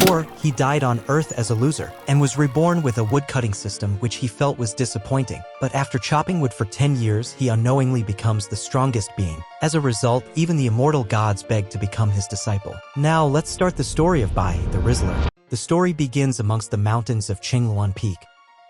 Or, he died on Earth as a loser, and was reborn with a woodcutting system which he felt was disappointing. But after chopping wood for 10 years, he unknowingly becomes the strongest being. As a result, even the immortal gods beg to become his disciple. Now, let's start the story of Bai, the Rizzler. The story begins amongst the mountains of Qingluan Peak.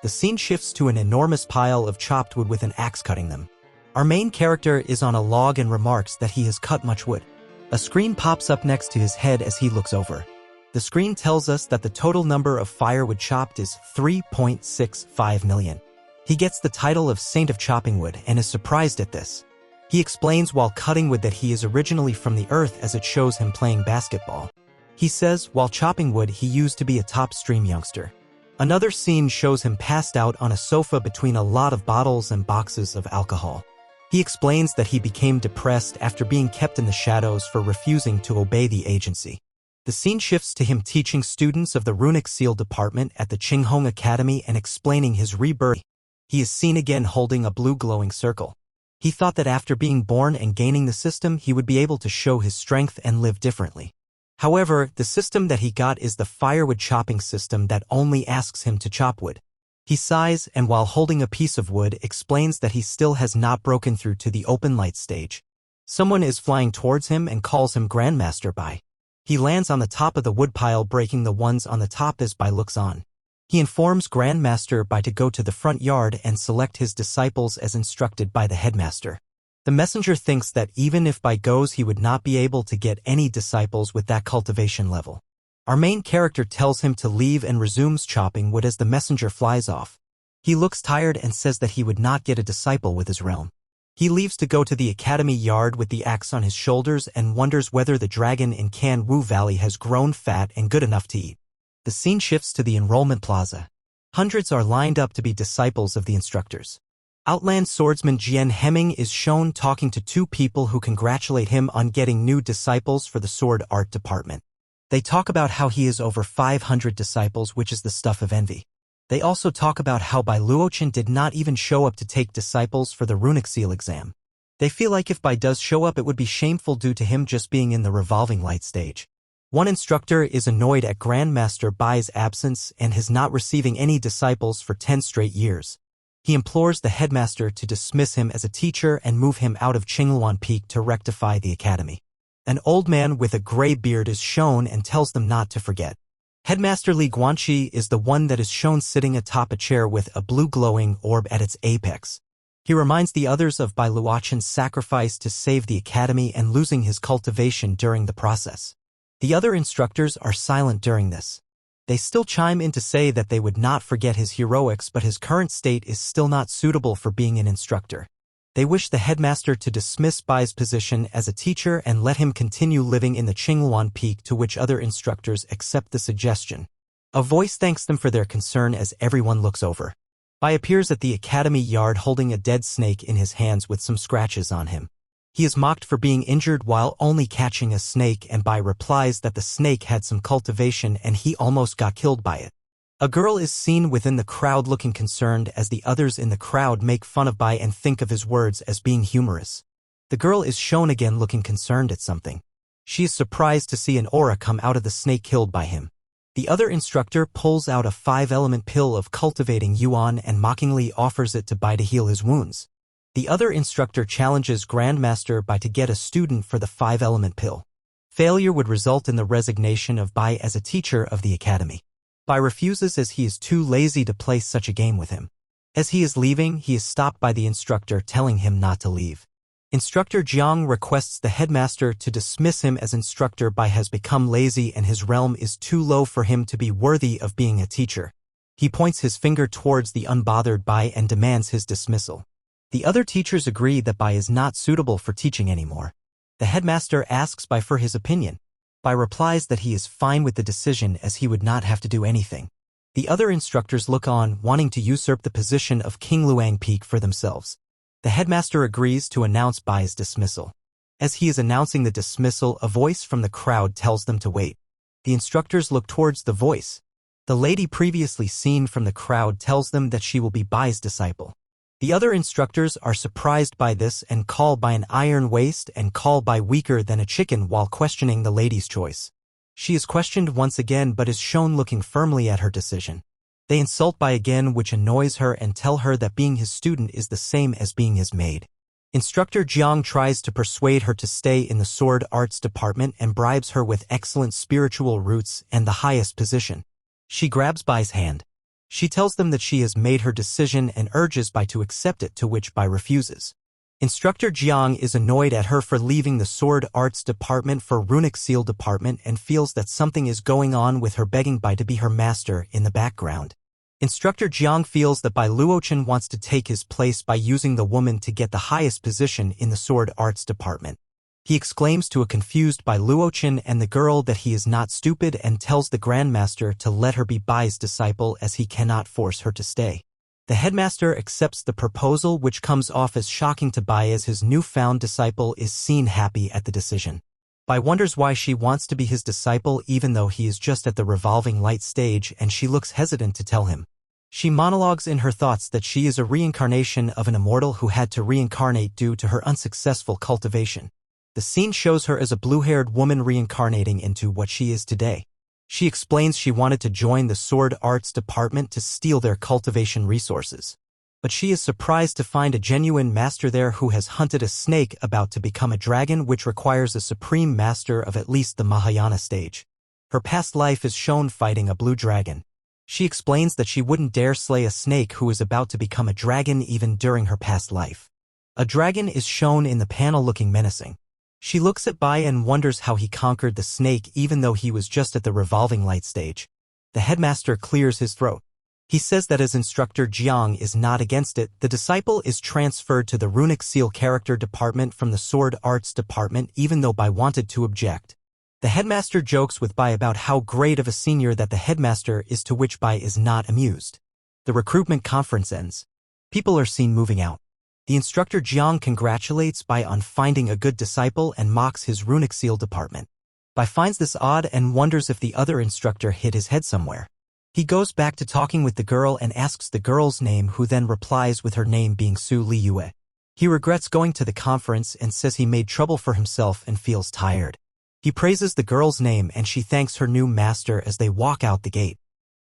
The scene shifts to an enormous pile of chopped wood with an axe cutting them. Our main character is on a log and remarks that he has cut much wood. A screen pops up next to his head as he looks over. The screen tells us that the total number of firewood chopped is 3.65 million. He gets the title of Saint of Chopping Wood and is surprised at this. He explains while cutting wood that he is originally from the earth as it shows him playing basketball. He says while chopping wood he used to be a top stream youngster. Another scene shows him passed out on a sofa between a lot of bottles and boxes of alcohol. He explains that he became depressed after being kept in the shadows for refusing to obey the agency. The scene shifts to him teaching students of the Runic Seal Department at the Qinghong Academy and explaining his rebirth. He is seen again holding a blue glowing circle. He thought that after being born and gaining the system, he would be able to show his strength and live differently. However, the system that he got is the firewood chopping system that only asks him to chop wood. He sighs and while holding a piece of wood explains that he still has not broken through to the open light stage. Someone is flying towards him and calls him Grandmaster Bai. He lands on the top of the woodpile, breaking the ones on the top as Bai looks on. He informs Grandmaster Bai to go to the front yard and select his disciples as instructed by the headmaster. The messenger thinks that even if Bai goes, he would not be able to get any disciples with that cultivation level. Our main character tells him to leave and resumes chopping wood as the messenger flies off. He looks tired and says that he would not get a disciple with his realm. He leaves to go to the academy yard with the axe on his shoulders and wonders whether the dragon in Can Wu Valley has grown fat and good enough to eat. The scene shifts to the enrollment plaza. Hundreds are lined up to be disciples of the instructors. Outland swordsman Jian Hemming is shown talking to two people who congratulate him on getting new disciples for the sword art department. They talk about how he has over 500 disciples, which is the stuff of envy. They also talk about how Bai Luochen did not even show up to take disciples for the runic seal exam. They feel like if Bai does show up, it would be shameful due to him just being in the revolving light stage. One instructor is annoyed at Grandmaster Bai's absence and his not receiving any disciples for 10 straight years. He implores the headmaster to dismiss him as a teacher and move him out of Qingluan Peak to rectify the academy. An old man with a gray beard is shown and tells them not to forget. Headmaster Li Guanqi is the one that is shown sitting atop a chair with a blue glowing orb at its apex. He reminds the others of Bai Luochen's sacrifice to save the academy and losing his cultivation during the process. The other instructors are silent during this. They still chime in to say that they would not forget his heroics, but his current state is still not suitable for being an instructor. They wish the headmaster to dismiss Bai's position as a teacher and let him continue living in the Qingluan Peak, to which other instructors accept the suggestion. A voice thanks them for their concern as everyone looks over. Bai appears at the academy yard holding a dead snake in his hands with some scratches on him. He is mocked for being injured while only catching a snake, and Bai replies that the snake had some cultivation and he almost got killed by it. A girl is seen within the crowd looking concerned as the others in the crowd make fun of Bai and think of his words as being humorous. The girl is shown again looking concerned at something. She is surprised to see an aura come out of the snake killed by him. The other instructor pulls out a 5-element pill of cultivating yuan and mockingly offers it to Bai to heal his wounds. The other instructor challenges Grandmaster Bai to get a student for the 5-element pill. Failure would result in the resignation of Bai as a teacher of the academy. Bai refuses as he is too lazy to play such a game with him. As he is leaving, he is stopped by the instructor telling him not to leave. Instructor Jiang requests the headmaster to dismiss him as instructor. Bai has become lazy and his realm is too low for him to be worthy of being a teacher. He points his finger towards the unbothered Bai and demands his dismissal. The other teachers agree that Bai is not suitable for teaching anymore. The headmaster asks Bai for his opinion. Bai replies that he is fine with the decision as he would not have to do anything. The other instructors look on, wanting to usurp the position of King Luang Peak for themselves. The headmaster agrees to announce Bai's dismissal. As he is announcing the dismissal, a voice from the crowd tells them to wait. The instructors look towards the voice. The lady previously seen from the crowd tells them that she will be Bai's disciple. The other instructors are surprised by this and call Bai an iron waist and call Bai weaker than a chicken while questioning the lady's choice. She is questioned once again but is shown looking firmly at her decision. They insult Bai again, which annoys her, and tell her that being his student is the same as being his maid. Instructor Jiang tries to persuade her to stay in the sword arts department and bribes her with excellent spiritual roots and the highest position. She grabs Bai's hand. She tells them that she has made her decision and urges Bai to accept it, to which Bai refuses. Instructor Jiang is annoyed at her for leaving the sword arts department for runic seal department and feels that something is going on with her, begging Bai to be her master in the background. Instructor Jiang feels that Bai Luochen wants to take his place by using the woman to get the highest position in the sword arts department. He exclaims to a confused Bai Luochen and the girl that he is not stupid and tells the grandmaster to let her be Bai's disciple as he cannot force her to stay. The headmaster accepts the proposal, which comes off as shocking to Bai as his newfound disciple is seen happy at the decision. Bai wonders why she wants to be his disciple even though he is just at the revolving light stage, and she looks hesitant to tell him. She monologues in her thoughts that she is a reincarnation of an immortal who had to reincarnate due to her unsuccessful cultivation. The scene shows her as a blue-haired woman reincarnating into what she is today. She explains she wanted to join the sword arts department to steal their cultivation resources. But she is surprised to find a genuine master there who has hunted a snake about to become a dragon, which requires a supreme master of at least the Mahayana stage. Her past life is shown fighting a blue dragon. She explains that she wouldn't dare slay a snake who is about to become a dragon even during her past life. A dragon is shown in the panel looking menacing. She looks at Bai and wonders how he conquered the snake even though he was just at the revolving light stage. The headmaster clears his throat. He says that as Instructor Jiang is not against it, the disciple is transferred to the runic seal character department from the sword arts department even though Bai wanted to object. The headmaster jokes with Bai about how great of a senior that the headmaster is, to which Bai is not amused. The recruitment conference ends. People are seen moving out. The Instructor Jiang congratulates Bai on finding a good disciple and mocks his runic seal department. Bai finds this odd and wonders if the other instructor hid his head somewhere. He goes back to talking with the girl and asks the girl's name, who then replies with her name being Su Liyue. He regrets going to the conference and says he made trouble for himself and feels tired. He praises the girl's name and she thanks her new master as they walk out the gate.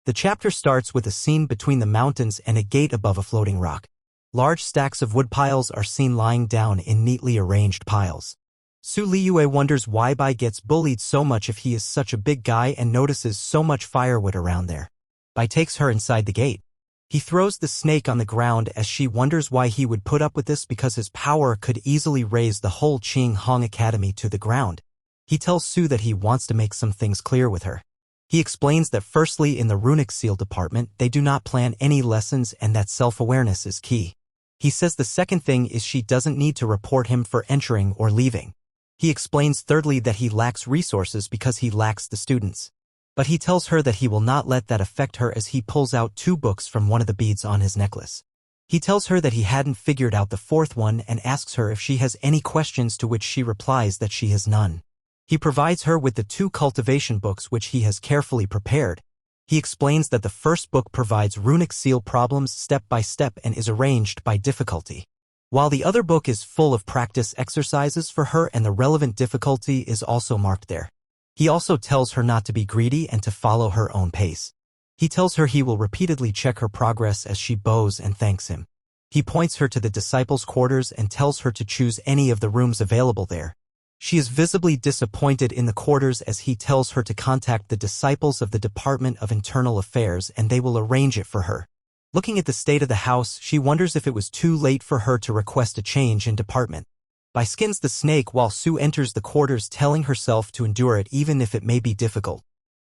The chapter starts with a scene between the mountains and a gate above a floating rock. Large stacks of wood piles are seen lying down in neatly arranged piles. Su Liyue wonders why Bai gets bullied so much if he is such a big guy and notices so much firewood around there. Bai takes her inside the gate. He throws the snake on the ground as she wonders why he would put up with this, because his power could easily raise the whole Qing Hong Academy to the ground. He tells Su that he wants to make some things clear with her. He explains that firstly, in the runic seal department, they do not plan any lessons and that self-awareness is key. He says the second thing is she doesn't need to report him for entering or leaving. He explains thirdly that he lacks resources because he lacks the students. But he tells her that he will not let that affect her as he pulls out 2 books from one of the beads on his necklace. He tells her that he hadn't figured out the 4th one and asks her if she has any questions, to which she replies that she has none. He provides her with the 2 cultivation books which he has carefully prepared. He explains that the first book provides runic seal problems step by step and is arranged by difficulty, while the other book is full of practice exercises for her and the relevant difficulty is also marked there. He also tells her not to be greedy and to follow her own pace. He tells her he will repeatedly check her progress as she bows and thanks him. He points her to the disciples' quarters and tells her to choose any of the rooms available there. She is visibly disappointed in the quarters as he tells her to contact the disciples of the Department of Internal Affairs and they will arrange it for her. Looking at the state of the house, she wonders if it was too late for her to request a change in department. Bai skins the snake while Su enters the quarters, telling herself to endure it even if it may be difficult.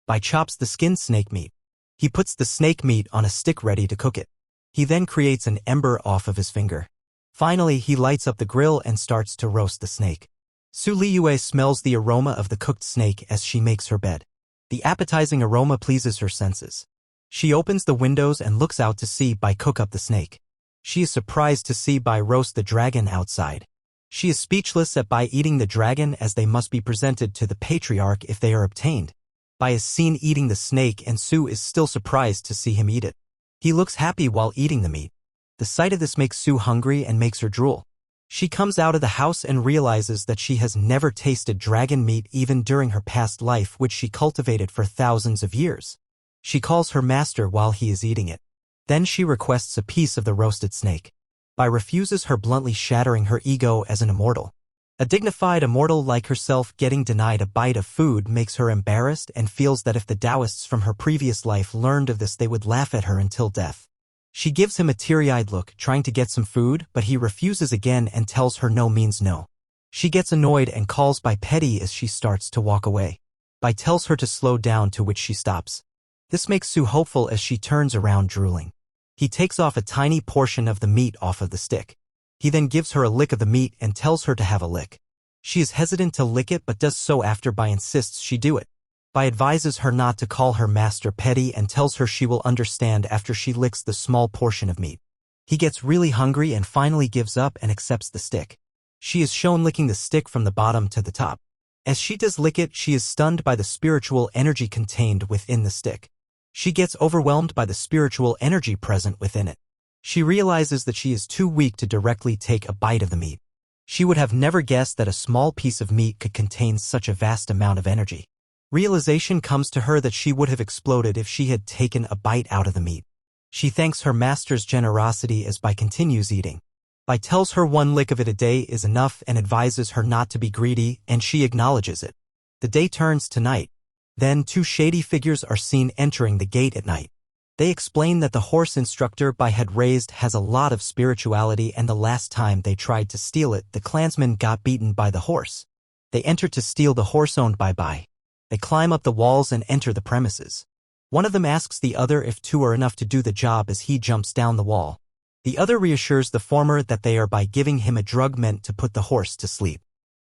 Bai chops the skinned snake meat. He puts the snake meat on a stick ready to cook it. He then creates an ember off of his finger. Finally, he lights up the grill and starts to roast the snake. Su Liyue smells the aroma of the cooked snake as she makes her bed. The appetizing aroma pleases her senses. She opens the windows and looks out to see Bai cook up the snake. She is surprised to see Bai roast the dragon outside. She is speechless at Bai eating the dragon as they must be presented to the patriarch if they are obtained. Bai is seen eating the snake and Su is still surprised to see him eat it. He looks happy while eating the meat. The sight of this makes Su hungry and makes her drool. She comes out of the house and realizes that she has never tasted dragon meat even during her past life, which she cultivated for thousands of years. She calls her master while he is eating it. Then she requests a piece of the roasted snake. Bai refuses her, bluntly shattering her ego as an immortal. A dignified immortal like herself getting denied a bite of food makes her embarrassed and feels that if the Taoists from her previous life learned of this, they would laugh at her until death. She gives him a teary-eyed look, trying to get some food, but he refuses again and tells her no means no. She gets annoyed and calls Bai petty as she starts to walk away. Bai tells her to slow down, to which she stops. This makes Sue hopeful as she turns around drooling. He takes off a tiny portion of the meat off of the stick. He then gives her a lick of the meat and tells her to have a lick. She is hesitant to lick it but does so after Bai insists she do it. Bai advises her not to call her master petty and tells her she will understand after she licks the small portion of meat. He gets really hungry and finally gives up and accepts the stick. She is shown licking the stick from the bottom to the top. As she does lick it, she is stunned by the spiritual energy contained within the stick. She gets overwhelmed by the spiritual energy present within it. She realizes that she is too weak to directly take a bite of the meat. She would have never guessed that a small piece of meat could contain such a vast amount of energy. Realization comes to her that she would have exploded if she had taken a bite out of the meat. She thanks her master's generosity as Bai continues eating. Bai tells her one lick of it a day is enough and advises her not to be greedy, and she acknowledges it. The day turns to night. Then two shady figures are seen entering the gate at night. They explain that the horse instructor Bai had raised has a lot of spirituality, and the last time they tried to steal it, the clansmen got beaten by the horse. They enter to steal the horse owned by Bai. They climb up the walls and enter the premises. One of them asks the other if two are enough to do the job as he jumps down the wall. The other reassures the former that they are by giving him a drug meant to put the horse to sleep.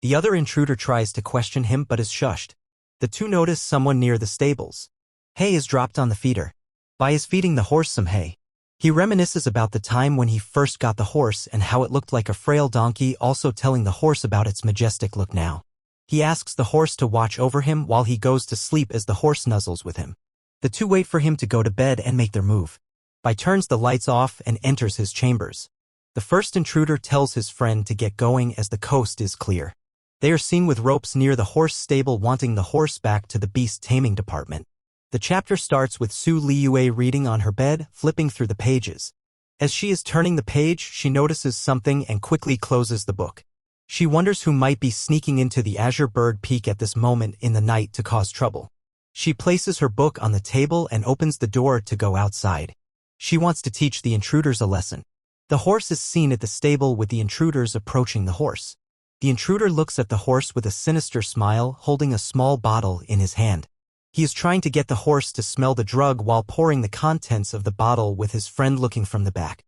The other intruder tries to question him but is shushed. The two notice someone near the stables. Hay is dropped on the feeder. Bai is feeding the horse some hay. He reminisces about the time when he first got the horse and how it looked like a frail donkey, also telling the horse about its majestic look now. He asks the horse to watch over him while he goes to sleep as the horse nuzzles with him. The two wait for him to go to bed and make their move. Bai turns the lights off and enters his chambers. The first intruder tells his friend to get going as the coast is clear. They are seen with ropes near the horse stable, wanting the horse back to the beast taming department. The chapter starts with Su Liyue reading on her bed, flipping through the pages. As she is turning the page, she notices something and quickly closes the book. She wonders who might be sneaking into the Azure Bird Peak at this moment in the night to cause trouble. She places her book on the table and opens the door to go outside. She wants to teach the intruders a lesson. The horse is seen at the stable with the intruders approaching the horse. The intruder looks at the horse with a sinister smile, holding a small bottle in his hand. He is trying to get the horse to smell the drug while pouring the contents of the bottle, with his friend looking from the back.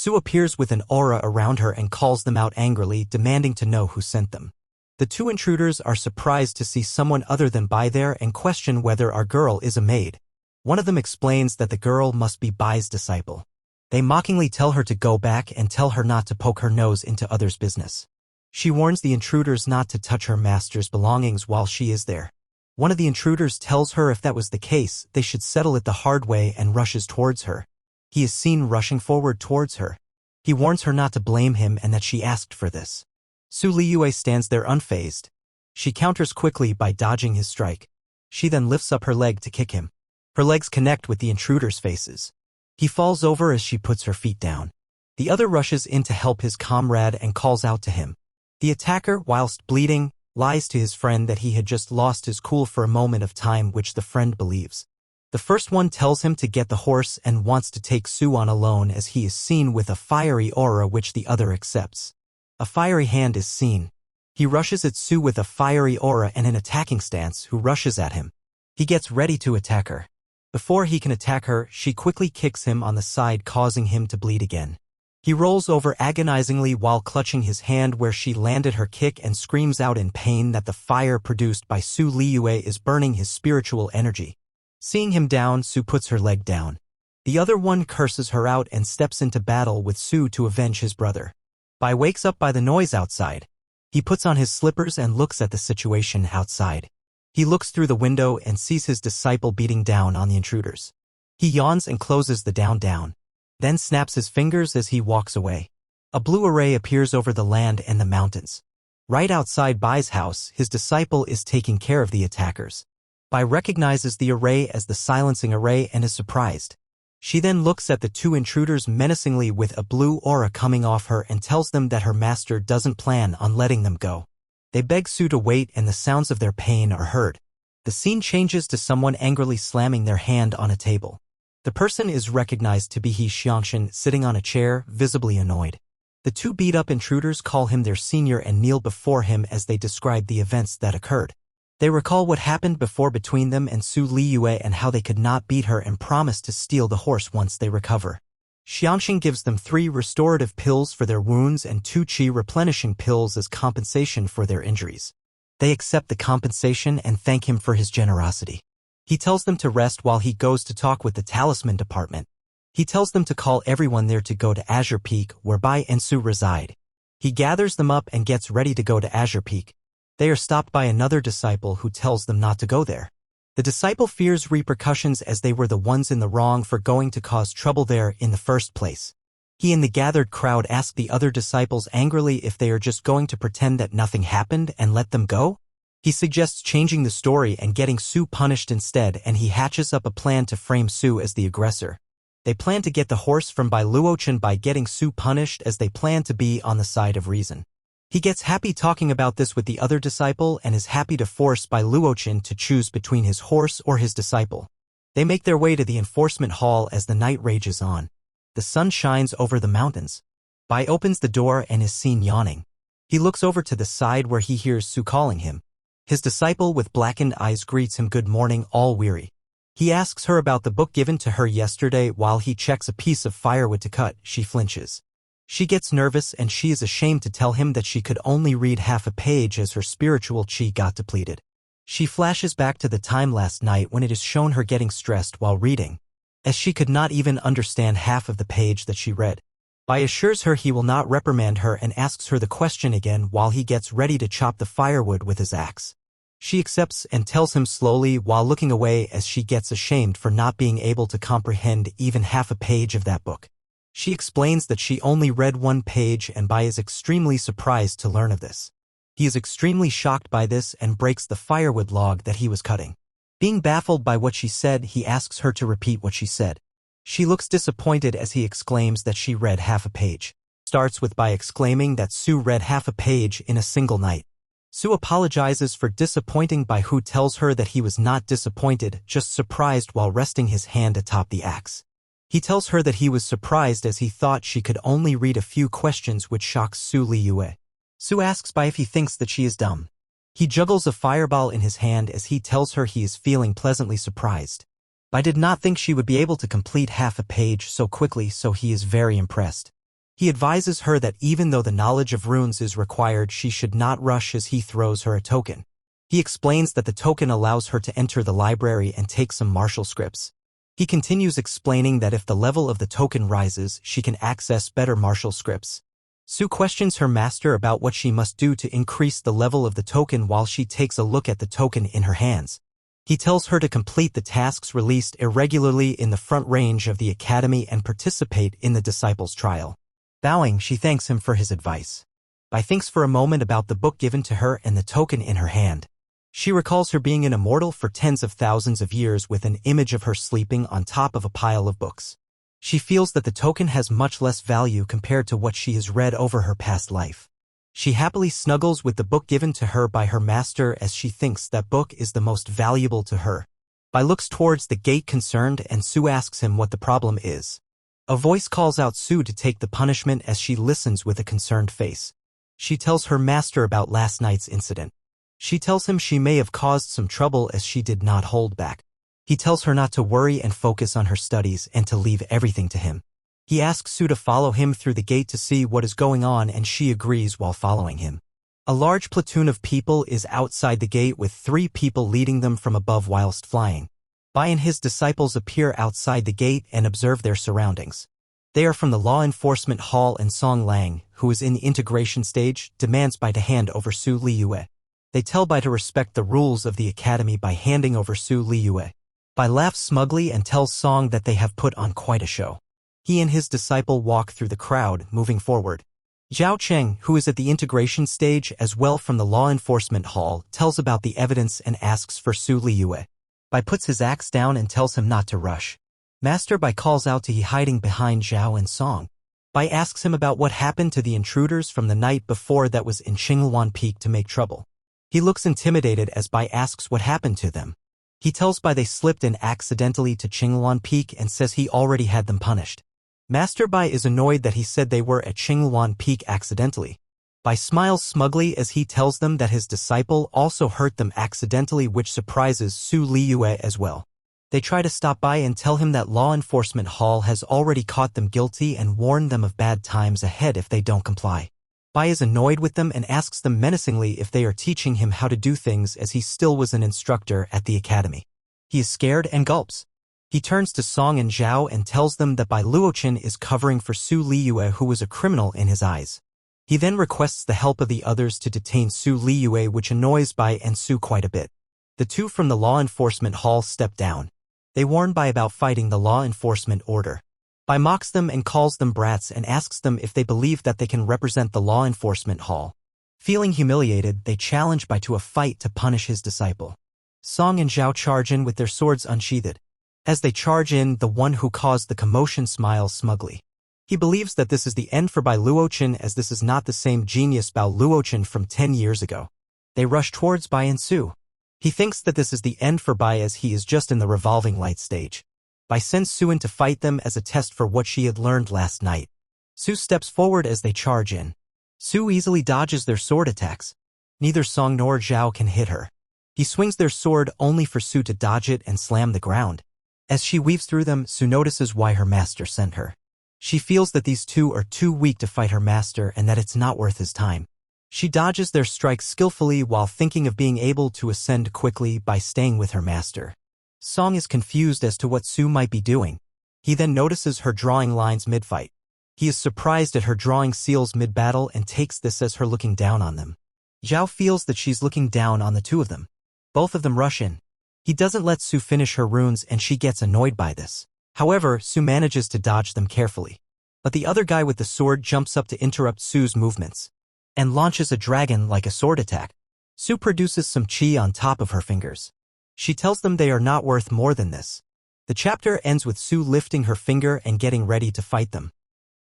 Sue appears with an aura around her and calls them out angrily, demanding to know who sent them. The two intruders are surprised to see someone other than Bai there and question whether our girl is a maid. One of them explains that the girl must be Bai's disciple. They mockingly tell her to go back and tell her not to poke her nose into others' business. She warns the intruders not to touch her master's belongings while she is there. One of the intruders tells her if that was the case, they should settle it the hard way, and rushes towards her. He is seen rushing forward towards her. He warns her not to blame him and that she asked for this. Su Liyue stands there unfazed. She counters quickly by dodging his strike. She then lifts up her leg to kick him. Her legs connect with the intruders' faces. He falls over as she puts her feet down. The other rushes in to help his comrade and calls out to him. The attacker, whilst bleeding, lies to his friend that he had just lost his cool for a moment of time, which the friend believes. The first one tells him to get the horse and wants to take Sue on alone, as he is seen with a fiery aura, which the other accepts. A fiery hand is seen. He rushes at Sue with a fiery aura and an attacking stance, who rushes at him. He gets ready to attack her. Before he can attack her, she quickly kicks him on the side, causing him to bleed again. He rolls over agonizingly while clutching his hand where she landed her kick and screams out in pain that the fire produced by Su Liyue is burning his spiritual energy. Seeing him down, Sue puts her leg down. The other one curses her out and steps into battle with Sue to avenge his brother. Bai wakes up by the noise outside. He puts on his slippers and looks at the situation outside. He looks through the window and sees his disciple beating down on the intruders. He yawns and closes the down, then snaps his fingers as he walks away. A blue array appears over the land and the mountains. Right outside Bai's house, his disciple is taking care of the attackers. Bai recognizes the array as the silencing array and is surprised. She then looks at the two intruders menacingly with a blue aura coming off her and tells them that her master doesn't plan on letting them go. They beg Su to wait and the sounds of their pain are heard. The scene changes to someone angrily slamming their hand on a table. The person is recognized to be He Xiangshan sitting on a chair, visibly annoyed. The two beat-up intruders call him their senior and kneel before him as they describe the events that occurred. They recall what happened before between them and Su Liyue and how they could not beat her and promise to steal the horse once they recover. Xiangshan gives them 3 restorative pills for their wounds and 2 qi replenishing pills as compensation for their injuries. They accept the compensation and thank him for his generosity. He tells them to rest while he goes to talk with the talisman department. He tells them to call everyone there to go to Azure Peak, where Bai and Su reside. He gathers them up and gets ready to go to Azure Peak. They are stopped by another disciple who tells them not to go there. The disciple fears repercussions as they were the ones in the wrong for going to cause trouble there in the first place. He and the gathered crowd ask the other disciples angrily if they are just going to pretend that nothing happened and let them go. He suggests changing the story and getting Su punished instead, and he hatches up a plan to frame Su as the aggressor. They plan to get the horse from Bai Luochen by getting Su punished, as they plan to be on the side of reason. He gets happy talking about this with the other disciple and is happy to force Bai Luochen to choose between his horse or his disciple. They make their way to the enforcement hall as the night rages on. The sun shines over the mountains. Bai opens the door and is seen yawning. He looks over to the side where he hears Su calling him. His disciple with blackened eyes greets him good morning, all weary. He asks her about the book given to her yesterday. While he checks a piece of firewood to cut, she flinches. She gets nervous and she is ashamed to tell him that she could only read half a page as her spiritual qi got depleted. She flashes back to the time last night when it is shown her getting stressed while reading, as she could not even understand half of the page that she read. Bai assures her he will not reprimand her and asks her the question again while he gets ready to chop the firewood with his axe. She accepts and tells him slowly while looking away as she gets ashamed for not being able to comprehend even half a page of that book. She explains that she only read 1 page and Bai is extremely surprised to learn of this. He is extremely shocked by this and breaks the firewood log that he was cutting. Being baffled by what she said, he asks her to repeat what she said. She looks disappointed as he exclaims that she read half a page. Starts with Bai exclaiming that Su read half a page in a single night. Su apologizes for disappointing Bai, who tells her that he was not disappointed, just surprised while resting his hand atop the axe. He tells her that he was surprised as he thought she could only read a few questions, which shocks Su Liyue. Su asks Bai if he thinks that she is dumb. He juggles a fireball in his hand as he tells her he is feeling pleasantly surprised. Bai did not think she would be able to complete half a page so quickly, so he is very impressed. He advises her that even though the knowledge of runes is required, she should not rush as he throws her a token. He explains that the token allows her to enter the library and take some martial scripts. He continues explaining that if the level of the token rises, she can access better martial scripts. Su questions her master about what she must do to increase the level of the token while she takes a look at the token in her hands. He tells her to complete the tasks released irregularly in the front range of the academy and participate in the disciples' trial. Bowing, she thanks him for his advice. Bai thinks for a moment about the book given to her and the token in her hand. She recalls her being an immortal for tens of thousands of years with an image of her sleeping on top of a pile of books. She feels that the token has much less value compared to what she has read over her past life. She happily snuggles with the book given to her by her master as she thinks that book is the most valuable to her. Bai looks towards the gate concerned and Su asks him what the problem is. A voice calls out Su to take the punishment as she listens with a concerned face. She tells her master about last night's incident. She tells him she may have caused some trouble as she did not hold back. He tells her not to worry and focus on her studies and to leave everything to him. He asks Su to follow him through the gate to see what is going on, and she agrees while following him. A large platoon of people is outside the gate with 3 people leading them from above whilst flying. Bai and his disciples appear outside the gate and observe their surroundings. They are from the law enforcement hall, and Song Lang, who is in the integration stage, demands Bai to hand over Su Liyue. They tell Bai to respect the rules of the academy by handing over Su Liyue. Bai laughs smugly and tells Song that they have put on quite a show. He and his disciple walk through the crowd, moving forward. Zhao Cheng, who is at the integration stage as well from the law enforcement hall, tells about the evidence and asks for Su Liyue. Bai puts his axe down and tells him not to rush. Master Bai calls out to he hiding behind Zhao and Song. Bai asks him about what happened to the intruders from the night before that was in Qingluan Peak to make trouble. He looks intimidated as Bai asks what happened to them. He tells Bai they slipped in accidentally to Qingluan Peak and says he already had them punished. Master Bai is annoyed that he said they were at Qingluan Peak accidentally. Bai smiles smugly as he tells them that his disciple also hurt them accidentally, which surprises Su Liyue as well. They try to stop Bai and tell him that law enforcement hall has already caught them guilty and warned them of bad times ahead if they don't comply. Bai is annoyed with them and asks them menacingly if they are teaching him how to do things as he still was an instructor at the academy. He is scared and gulps. He turns to Song and Zhao and tells them that Bai Luochen is covering for Su Liyue, who was a criminal in his eyes. He then requests the help of the others to detain Su Liyue, which annoys Bai and Su quite a bit. The two from the law enforcement hall step down. They warn Bai about fighting the law enforcement order. Bai mocks them and calls them brats and asks them if they believe that they can represent the law enforcement hall. Feeling humiliated, they challenge Bai to a fight to punish his disciple. Song and Zhao charge in with their swords unsheathed. As they charge in, the one who caused the commotion smiles smugly. He believes that this is the end for Bai Luochen, as this is not the same genius Bai Luochen from 10 years ago. They rush towards Bai and Su. He thinks that this is the end for Bai as he is just in the revolving light stage. Bai sends Su in to fight them as a test for what she had learned last night. Su steps forward as they charge in. Su easily dodges their sword attacks. Neither Song nor Zhao can hit her. He swings their sword only for Su to dodge it and slam the ground. As she weaves through them, Su notices why her master sent her. She feels that these two are too weak to fight her master and that it's not worth his time. She dodges their strikes skillfully while thinking of being able to ascend quickly by staying with her master. Song is confused as to what Su might be doing. He then notices her drawing lines mid-fight. He is surprised at her drawing seals mid-battle and takes this as her looking down on them. Zhao feels that she's looking down on the two of them. Both of them rush in. He doesn't let Su finish her runes and she gets annoyed by this. However, Su manages to dodge them carefully. But the other guy with the sword jumps up to interrupt Su's movements and launches a dragon like a sword attack. Su produces some chi on top of her fingers. She tells them they are not worth more than this. The chapter ends with Su lifting her finger and getting ready to fight them.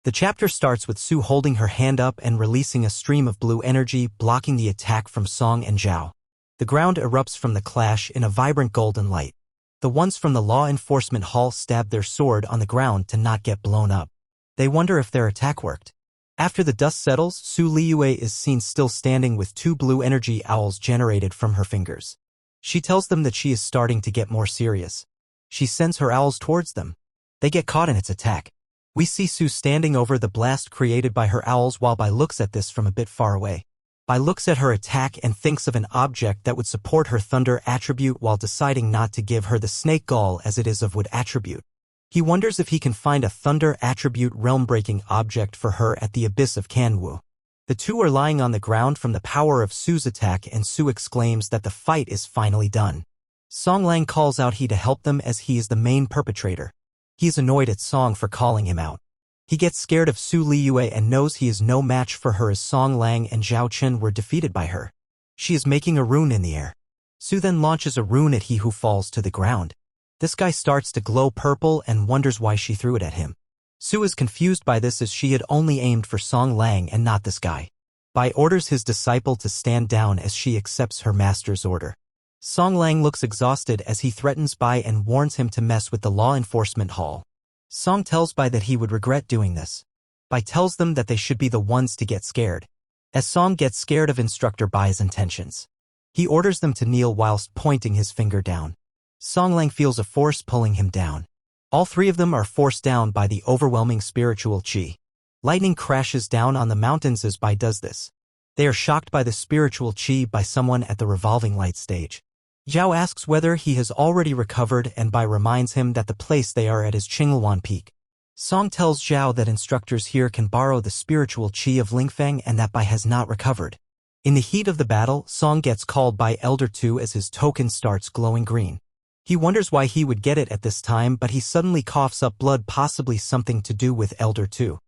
The chapter starts with Su holding her hand up and releasing a stream of blue energy, blocking the attack from Song and Zhao. The ground erupts from the clash in a vibrant golden light. The ones from the law enforcement hall stab their sword on the ground to not get blown up. They wonder if their attack worked. After the dust settles, Su Liyue is seen still standing with two blue energy owls generated from her fingers. She tells them that she is starting to get more serious. She sends her owls towards them. They get caught in its attack. We see Su standing over the blast created by her owls while Bai looks at this from a bit far away. Bai looks at her attack and thinks of an object that would support her thunder attribute while deciding not to give her the snake gall as it is of wood attribute. He wonders if he can find a thunder attribute realm-breaking object for her at the abyss of Kanwu. The two are lying on the ground from the power of Su's attack and Su exclaims that the fight is finally done. Song Lang calls out he to help them as he is the main perpetrator. He is annoyed at Song for calling him out. He gets scared of Su Liyue and knows he is no match for her as Song Lang and Zhao Chen were defeated by her. She is making a rune in the air. Su then launches a rune at he who falls to the ground. This guy starts to glow purple and wonders why she threw it at him. Su is confused by this as she had only aimed for Song Lang and not this guy. Bai orders his disciple to stand down as she accepts her master's order. Song Lang looks exhausted as he threatens Bai and warns him to mess with the law enforcement hall. Song tells Bai that he would regret doing this. Bai tells them that they should be the ones to get scared. As Song gets scared of Instructor Bai's intentions, he orders them to kneel whilst pointing his finger down. Song Lang feels a force pulling him down. All three of them are forced down by the overwhelming spiritual chi. Lightning crashes down on the mountains as Bai does this. They are shocked by the spiritual chi by someone at the revolving light stage. Zhao asks whether he has already recovered and Bai reminds him that the place they are at is Qingluan Peak. Song tells Zhao that instructors here can borrow the spiritual chi of Lingfeng and that Bai has not recovered. In the heat of the battle, Song gets called by Elder 2 as his token starts glowing green. He wonders why he would get it at this time, but he suddenly coughs up blood, possibly something to do with Elder 2.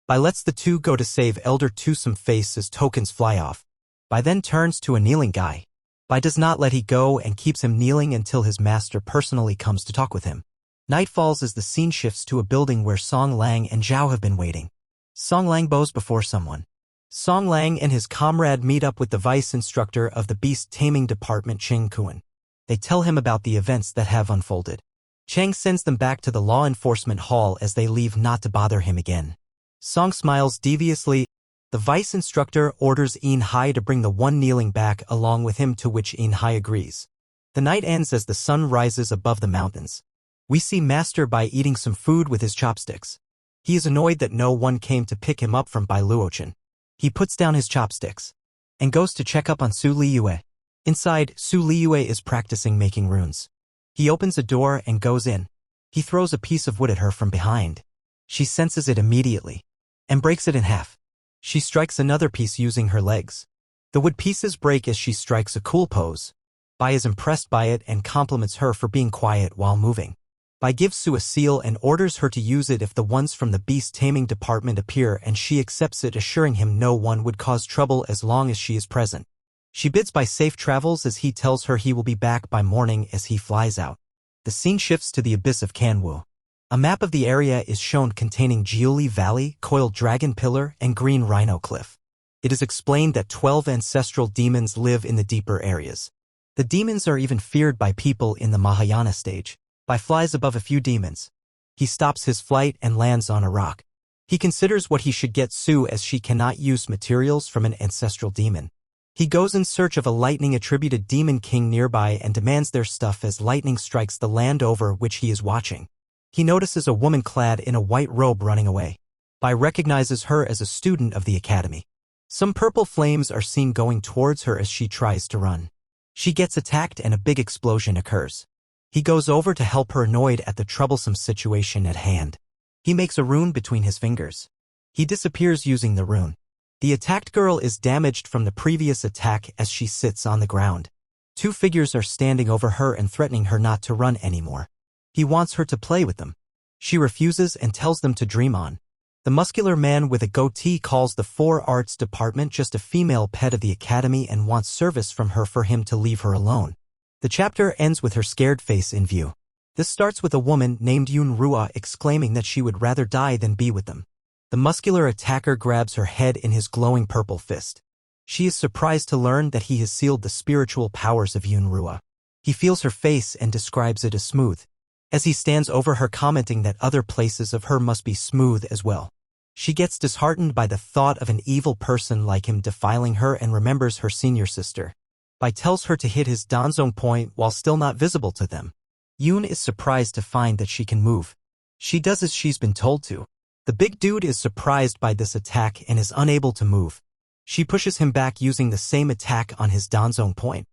Bai lets the two go to save Elder Twosome Face as tokens fly off. Bai then turns to a kneeling guy. Bai does not let he go and keeps him kneeling until his master personally comes to talk with him. Night falls as the scene shifts to a building where Song Lang and Zhao have been waiting. Song Lang bows before someone. Song Lang and his comrade meet up with the vice instructor of the beast taming department, Cheng Kuan. They tell him about the events that have unfolded. Cheng sends them back to the law enforcement hall as they leave not to bother him again. Song smiles deviously. The vice instructor orders In Hai to bring the one kneeling back along with him, to which In Hai agrees. The night ends as the sun rises above the mountains. We see Master Bai eating some food with his chopsticks. He is annoyed that no one came to pick him up from Bai Luochen. He puts down his chopsticks and goes to check up on Su Liyue. Inside, Su Liyue is practicing making runes. He opens a door and goes in. He throws a piece of wood at her from behind. She senses it immediately and breaks it in half. She strikes another piece using her legs. The wood pieces break as she strikes a cool pose. Bai is impressed by it and compliments her for being quiet while moving. Bai gives Su a seal and orders her to use it if the ones from the beast taming department appear, and she accepts it, assuring him no one would cause trouble as long as she is present. She bids Bai safe travels as he tells her he will be back by morning as he flies out. The scene shifts to the abyss of Kanwu. A map of the area is shown containing Jiuli Valley, Coiled Dragon Pillar, and Green Rhino Cliff. It is explained that 12 ancestral demons live in the deeper areas. The demons are even feared by people in the Mahayana stage. Bai flies above a few demons. He stops his flight and lands on a rock. He considers what he should get Su, as she cannot use materials from an ancestral demon. He goes in search of a lightning-attributed demon king nearby and demands their stuff as lightning strikes the land over which he is watching. He notices a woman clad in a white robe running away. Bai recognizes her as a student of the academy. Some purple flames are seen going towards her as she tries to run. She gets attacked and a big explosion occurs. He goes over to help her, annoyed at the troublesome situation at hand. He makes a rune between his fingers. He disappears using the rune. The attacked girl is damaged from the previous attack as she sits on the ground. Two figures are standing over her and threatening her not to run anymore. He wants her to play with them. She refuses and tells them to dream on. The muscular man with a goatee calls the Four Arts department just a female pet of the academy and wants service from her for him to leave her alone. The chapter ends with her scared face in view. This starts with a woman named Yun Rua exclaiming that she would rather die than be with them. The muscular attacker grabs her head in his glowing purple fist. She is surprised to learn that he has sealed the spiritual powers of Yun Rua. He feels her face and describes it as smooth, as he stands over her, commenting that other places of her must be smooth as well. She gets disheartened by the thought of an evil person like him defiling her and remembers her senior sister. Bai tells her to hit his Danzong point while still not visible to them. Yun is surprised to find that she can move. She does as she's been told to. The big dude is surprised by this attack and is unable to move. She pushes him back using the same attack on his Danzong point.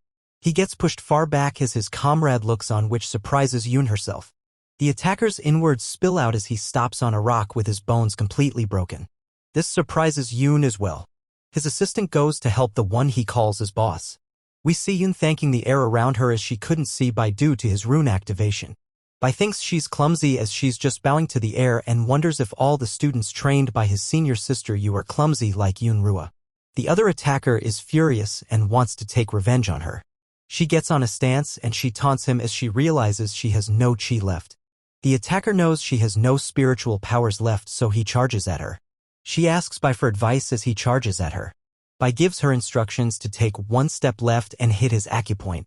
He gets pushed far back as his comrade looks on, which surprises Yun herself. The attacker's inwards spill out as he stops on a rock with his bones completely broken. This surprises Yun as well. His assistant goes to help the one he calls his boss. We see Yun thanking the air around her as she couldn't see Bai due to his rune activation. Bai thinks she's clumsy as she's just bowing to the air and wonders if all the students trained by his senior sister Yu are clumsy like Yun Rua. The other attacker is furious and wants to take revenge on her. She gets on a stance and she taunts him as she realizes she has no chi left. The attacker knows she has no spiritual powers left, so he charges at her. She asks Bai for advice as he charges at her. Bai gives her instructions to take one step left and hit his acupoint.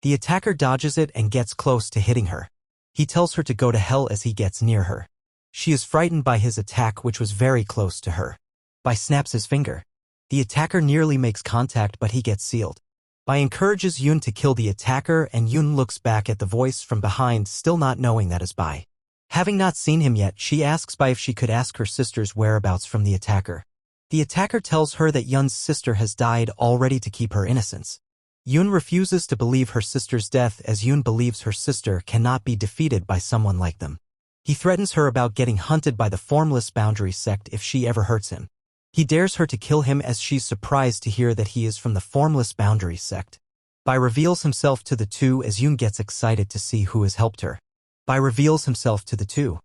The attacker dodges it and gets close to hitting her. He tells her to go to hell as he gets near her. She is frightened by his attack, which was very close to her. Bai snaps his finger. The attacker nearly makes contact, but he gets sealed. Bai encourages Yun to kill the attacker, and Yun looks back at the voice from behind, still not knowing that is Bai. Having not seen him yet, she asks Bai if she could ask her sister's whereabouts from the attacker. The attacker tells her that Yun's sister has died already to keep her innocence. Yun refuses to believe her sister's death as Yun believes her sister cannot be defeated by someone like them. He threatens her about getting hunted by the Formless Boundary sect if she ever hurts him. He dares her to kill him as she's surprised to hear that he is from the Formless Boundary sect. Bai reveals himself to the two as Yun gets excited to see who has helped her. Bai reveals himself to the two.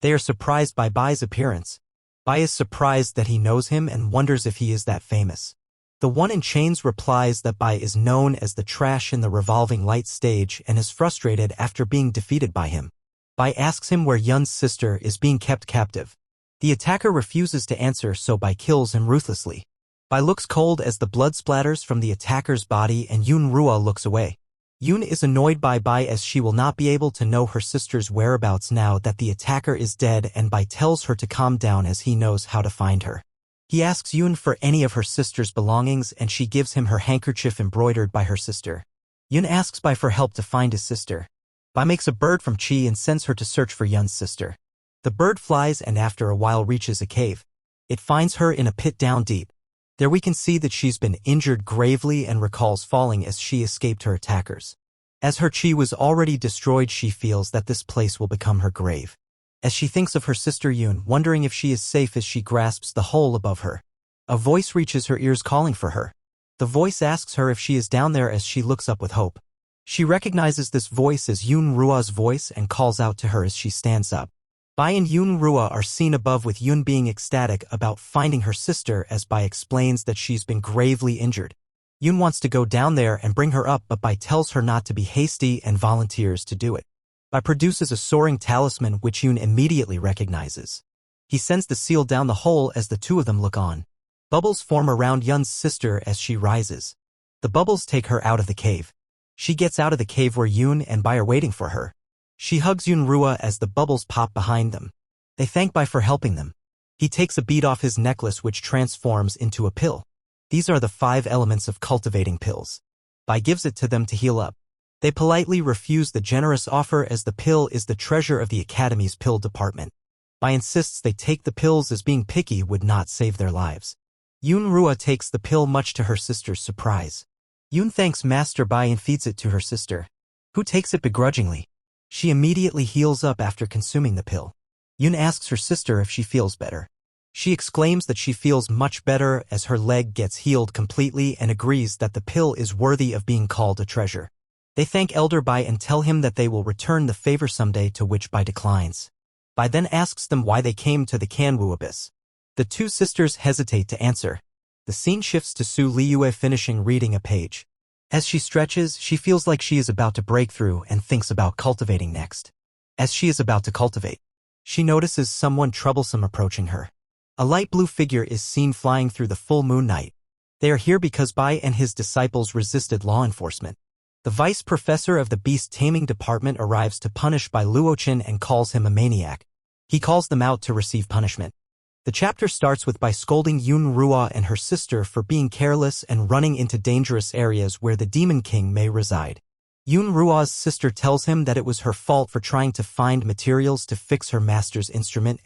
They are surprised by Bai's appearance. Bai is surprised that he knows him and wonders if he is that famous. The one in chains replies that Bai is known as the trash in the revolving light stage and is frustrated after being defeated by him. Bai asks him where Yun's sister is being kept captive. The attacker refuses to answer, so Bai kills him ruthlessly. Bai looks cold as the blood splatters from the attacker's body and Yun Rua looks away. Yun is annoyed by Bai as she will not be able to know her sister's whereabouts now that the attacker is dead, and Bai tells her to calm down as he knows how to find her. He asks Yun for any of her sister's belongings and she gives him her handkerchief embroidered by her sister. Yun asks Bai for help to find his sister. Bai makes a bird from Chi and sends her to search for Yun's sister. The bird flies and after a while reaches a cave. It finds her in a pit down deep. There we can see that she's been injured gravely and recalls falling as she escaped her attackers. As her chi was already destroyed, she feels that this place will become her grave. As she thinks of her sister Yun, wondering if she is safe as she grasps the hole above her. A voice reaches her ears calling for her. The voice asks her if she is down there as she looks up with hope. She recognizes this voice as Yun Rua's voice and calls out to her as she stands up. Bai and Yun Rua are seen above with Yun being ecstatic about finding her sister as Bai explains that she's been gravely injured. Yun wants to go down there and bring her up, but Bai tells her not to be hasty and volunteers to do it. Bai produces a soaring talisman which Yun immediately recognizes. He sends the seal down the hole as the two of them look on. Bubbles form around Yun's sister as she rises. The bubbles take her out of the cave. She gets out of the cave where Yun and Bai are waiting for her. She hugs Yun Rua as the bubbles pop behind them. They thank Bai for helping them. He takes a bead off his necklace which transforms into a pill. These are the 5 elements of cultivating pills. Bai gives it to them to heal up. They politely refuse the generous offer as the pill is the treasure of the Academy's pill department. Bai insists they take the pills as being picky would not save their lives. Yun Rua takes the pill much to her sister's surprise. Yun thanks Master Bai and feeds it to her sister, who takes it begrudgingly. She immediately heals up after consuming the pill. Yun asks her sister if she feels better. She exclaims that she feels much better as her leg gets healed completely and agrees that the pill is worthy of being called a treasure. They thank Elder Bai and tell him that they will return the favor someday, to which Bai declines. Bai then asks them why they came to the Kanwu Abyss. The two sisters hesitate to answer. The scene shifts to Su Liyue finishing reading a page. As she stretches, she feels like she is about to break through and thinks about cultivating next. As she is about to cultivate, she notices someone troublesome approaching her. A light blue figure is seen flying through the full moon night. They are here because Bai and his disciples resisted law enforcement. The vice professor of the beast taming department arrives to punish Bai Luochen and calls him a maniac. He calls them out to receive punishment. The chapter starts with Bai scolding Yun Rua and her sister for being careless and running into dangerous areas where the Demon King may reside. Yun Rua's sister tells him that it was her fault for trying to find materials to fix her master's instrument.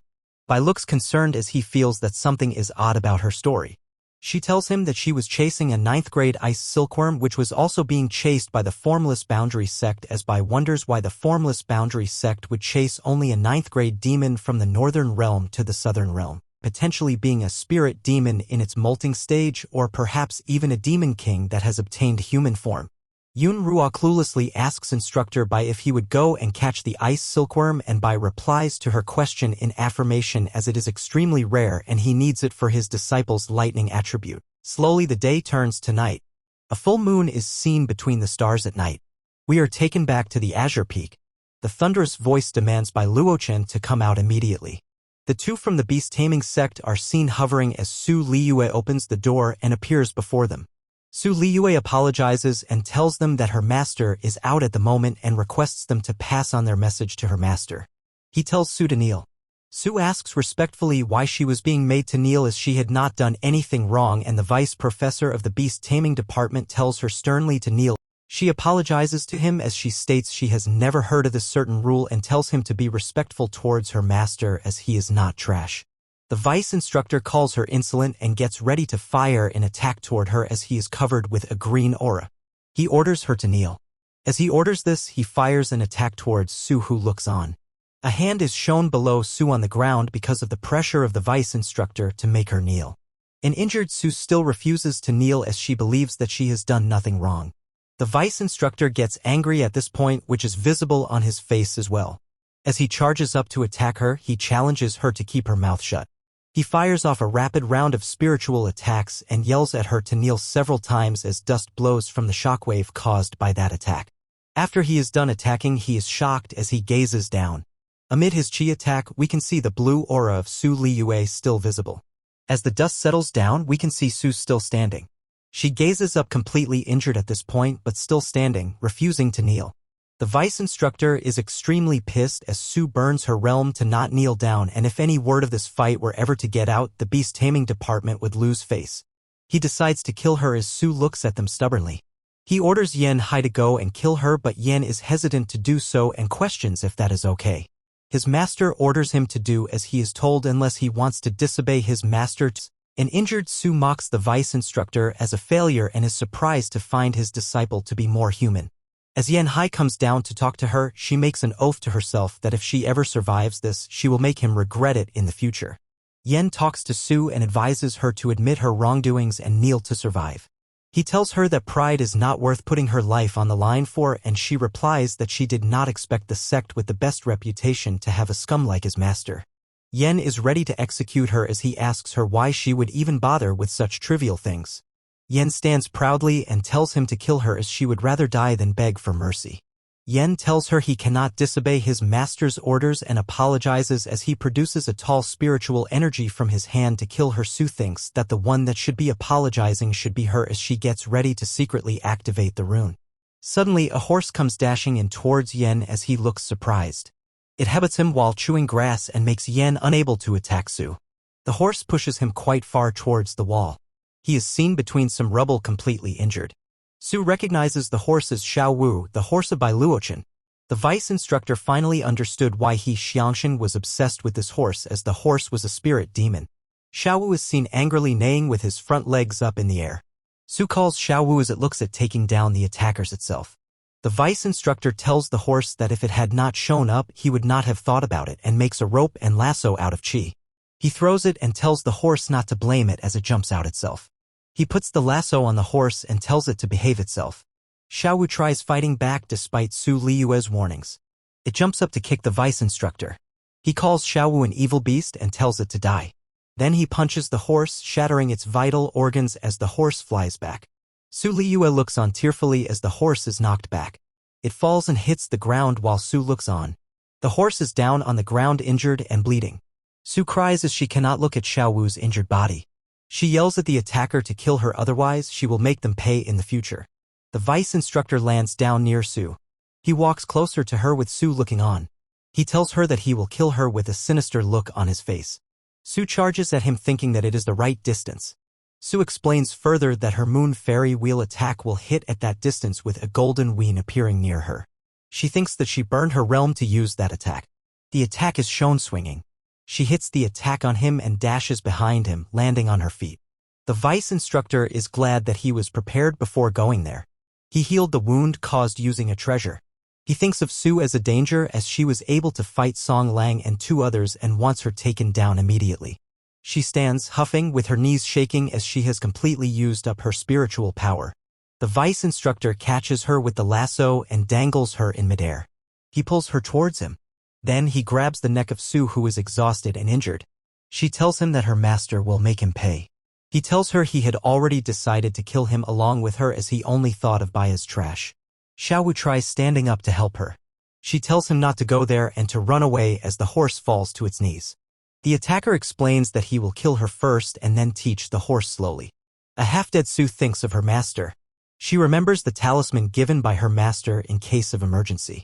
Bai looks concerned as he feels that something is odd about her story. She tells him that she was chasing a 9th grade ice silkworm which was also being chased by the Formless Boundary sect, as Bai wonders why the Formless Boundary sect would chase only a 9th grade demon from the northern realm to the southern realm, potentially being a spirit demon in its molting stage or perhaps even a demon king that has obtained human form. Yun Rua cluelessly asks instructor Bai if he would go and catch the ice silkworm, and Bai replies to her question in affirmation as it is extremely rare and he needs it for his disciple's lightning attribute. Slowly the day turns to night. A full moon is seen between the stars at night. We are taken back to the Azure Peak. The thunderous voice demands Bai Luochen to come out immediately. The two from the beast taming sect are seen hovering as Su Liyue opens the door and appears before them. Su Liyue apologizes and tells them that her master is out at the moment and requests them to pass on their message to her master. He tells Su to kneel. Su asks respectfully why she was being made to kneel as she had not done anything wrong, and the vice professor of the beast taming department tells her sternly to kneel. She apologizes to him as she states she has never heard of this certain rule and tells him to be respectful towards her master as he is not trash. The vice instructor calls her insolent and gets ready to fire an attack toward her as he is covered with a green aura. He orders her to kneel. As he orders this, he fires an attack towards Su, who looks on. A hand is shown below Su on the ground because of the pressure of the vice instructor to make her kneel. An injured Su still refuses to kneel as she believes that she has done nothing wrong. The vice instructor gets angry at this point, which is visible on his face as well. As he charges up to attack her, he challenges her to keep her mouth shut. He fires off a rapid round of spiritual attacks and yells at her to kneel several times as dust blows from the shockwave caused by that attack. After he is done attacking, he is shocked as he gazes down. Amid his chi attack, we can see the blue aura of Su Liyue still visible. As the dust settles down, we can see Su still standing. She gazes up, completely injured at this point but still standing, refusing to kneel. The vice instructor is extremely pissed as Su burns her realm to not kneel down, and if any word of this fight were ever to get out, the beast taming department would lose face. He decides to kill her as Su looks at them stubbornly. He orders Yen Hai to go and kill her, but Yen is hesitant to do so and questions if that is okay. His master orders him to do as he is told unless he wants to disobey his master. An injured Su mocks the vice instructor as a failure and is surprised to find his disciple to be more human. As Yen Hai comes down to talk to her, she makes an oath to herself that if she ever survives this, she will make him regret it in the future. Yen talks to Su and advises her to admit her wrongdoings and kneel to survive. He tells her that pride is not worth putting her life on the line for, and she replies that she did not expect the sect with the best reputation to have a scum like his master. Yen is ready to execute her as he asks her why she would even bother with such trivial things. Yen stands proudly and tells him to kill her as she would rather die than beg for mercy. Yen tells her he cannot disobey his master's orders and apologizes as he produces a tall spiritual energy from his hand to kill her. Su thinks that the one that should be apologizing should be her as she gets ready to secretly activate the rune. Suddenly, a horse comes dashing in towards Yen as he looks surprised. It headbutts him while chewing grass and makes Yen unable to attack Su. The horse pushes him quite far towards the wall. He is seen between some rubble completely injured. Su recognizes the horse as Xiao Wu, the horse of Bai Luochen. The vice instructor finally understood why Xiangshan was obsessed with this horse, as the horse was a spirit demon. Xiao Wu is seen angrily neighing with his front legs up in the air. Su calls Xiao Wu as it looks at taking down the attackers itself. The vice instructor tells the horse that if it had not shown up, he would not have thought about it, and makes a rope and lasso out of chi. He throws it and tells the horse not to blame it as it jumps out itself. He puts the lasso on the horse and tells it to behave itself. Xiao Wu tries fighting back despite Su Liyue's warnings. It jumps up to kick the vice instructor. He calls Xiao Wu an evil beast and tells it to die. Then he punches the horse, shattering its vital organs as the horse flies back. Su Liyue looks on tearfully as the horse is knocked back. It falls and hits the ground while Su looks on. The horse is down on the ground, injured and bleeding. Su cries as she cannot look at Xiao Wu's injured body. She yells at the attacker to kill her, otherwise she will make them pay in the future. The vice instructor lands down near Su. He walks closer to her with Su looking on. He tells her that he will kill her with a sinister look on his face. Su charges at him thinking that it is the right distance. Su explains further that her moon fairy wheel attack will hit at that distance with a golden ween appearing near her. She thinks that she burned her realm to use that attack. The attack is shown swinging. She hits the attack on him and dashes behind him, landing on her feet. The vice instructor is glad that he was prepared before going there. He healed the wound caused using a treasure. He thinks of Su as a danger as she was able to fight Song Lang and two others and wants her taken down immediately. She stands, huffing, with her knees shaking as she has completely used up her spiritual power. The vice instructor catches her with the lasso and dangles her in midair. He pulls her towards him. Then he grabs the neck of Su, who is exhausted and injured. She tells him that her master will make him pay. He tells her he had already decided to kill him along with her as he only thought of Bai as trash. Xiao Wu tries standing up to help her. She tells him not to go there and to run away as the horse falls to its knees. The attacker explains that he will kill her first and then teach the horse slowly. A half-dead Su thinks of her master. She remembers the talisman given by her master in case of emergency.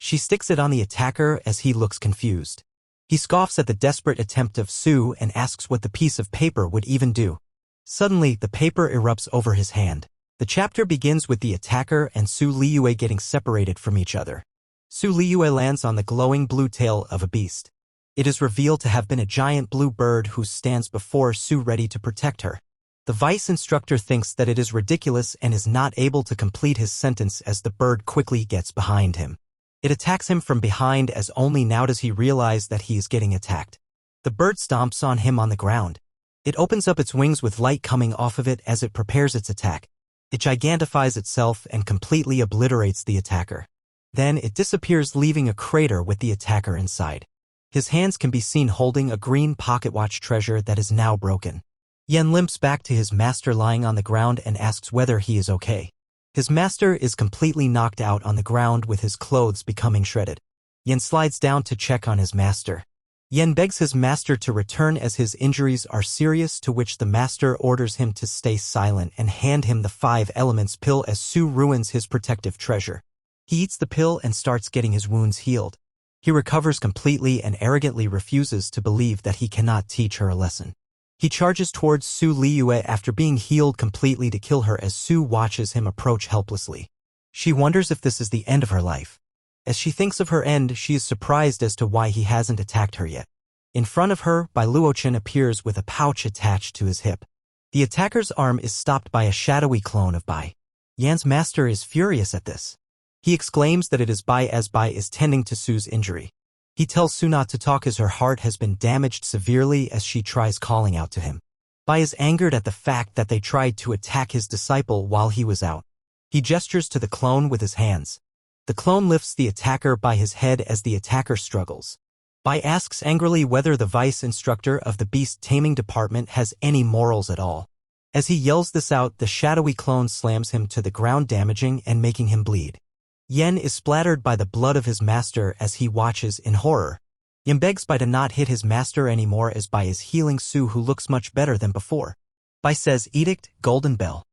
She sticks it on the attacker as he looks confused. He scoffs at the desperate attempt of Su and asks what the piece of paper would even do. Suddenly, the paper erupts over his hand. The chapter begins with the attacker and Su Liyue getting separated from each other. Su Liyue lands on the glowing blue tail of a beast. It is revealed to have been a giant blue bird who stands before Su ready to protect her. The vice instructor thinks that it is ridiculous and is not able to complete his sentence as the bird quickly gets behind him. It attacks him from behind as only now does he realize that he is getting attacked. The bird stomps on him on the ground. It opens up its wings with light coming off of it as it prepares its attack. It gigantifies itself and completely obliterates the attacker. Then it disappears, leaving a crater with the attacker inside. His hands can be seen holding a green pocket watch treasure that is now broken. Yen limps back to his master lying on the ground and asks whether he is okay. His master is completely knocked out on the ground with his clothes becoming shredded. Yen slides down to check on his master. Yen begs his master to return as his injuries are serious, to which the master orders him to stay silent and hand him the 5 elements pill as Su ruins his protective treasure. He eats the pill and starts getting his wounds healed. He recovers completely and arrogantly refuses to believe that he cannot teach her a lesson. He charges towards Su Liyue after being healed completely to kill her as Su watches him approach helplessly. She wonders if this is the end of her life. As she thinks of her end, she is surprised as to why he hasn't attacked her yet. In front of her, Bai Luochen appears with a pouch attached to his hip. The attacker's arm is stopped by a shadowy clone of Bai. Yan's master is furious at this. He exclaims that it is Bai, as Bai is tending to Su's injury. He tells Su not to talk as her heart has been damaged severely as she tries calling out to him. Bai is angered at the fact that they tried to attack his disciple while he was out. He gestures to the clone with his hands. The clone lifts the attacker by his head as the attacker struggles. Bai asks angrily whether the vice instructor of the beast taming department has any morals at all. As he yells this out, the shadowy clone slams him to the ground, damaging and making him bleed. Yen is splattered by the blood of his master as he watches in horror. Yen begs Bai to not hit his master anymore as Bai is healing Su, who looks much better than before. Bai says, "Edict, golden bell."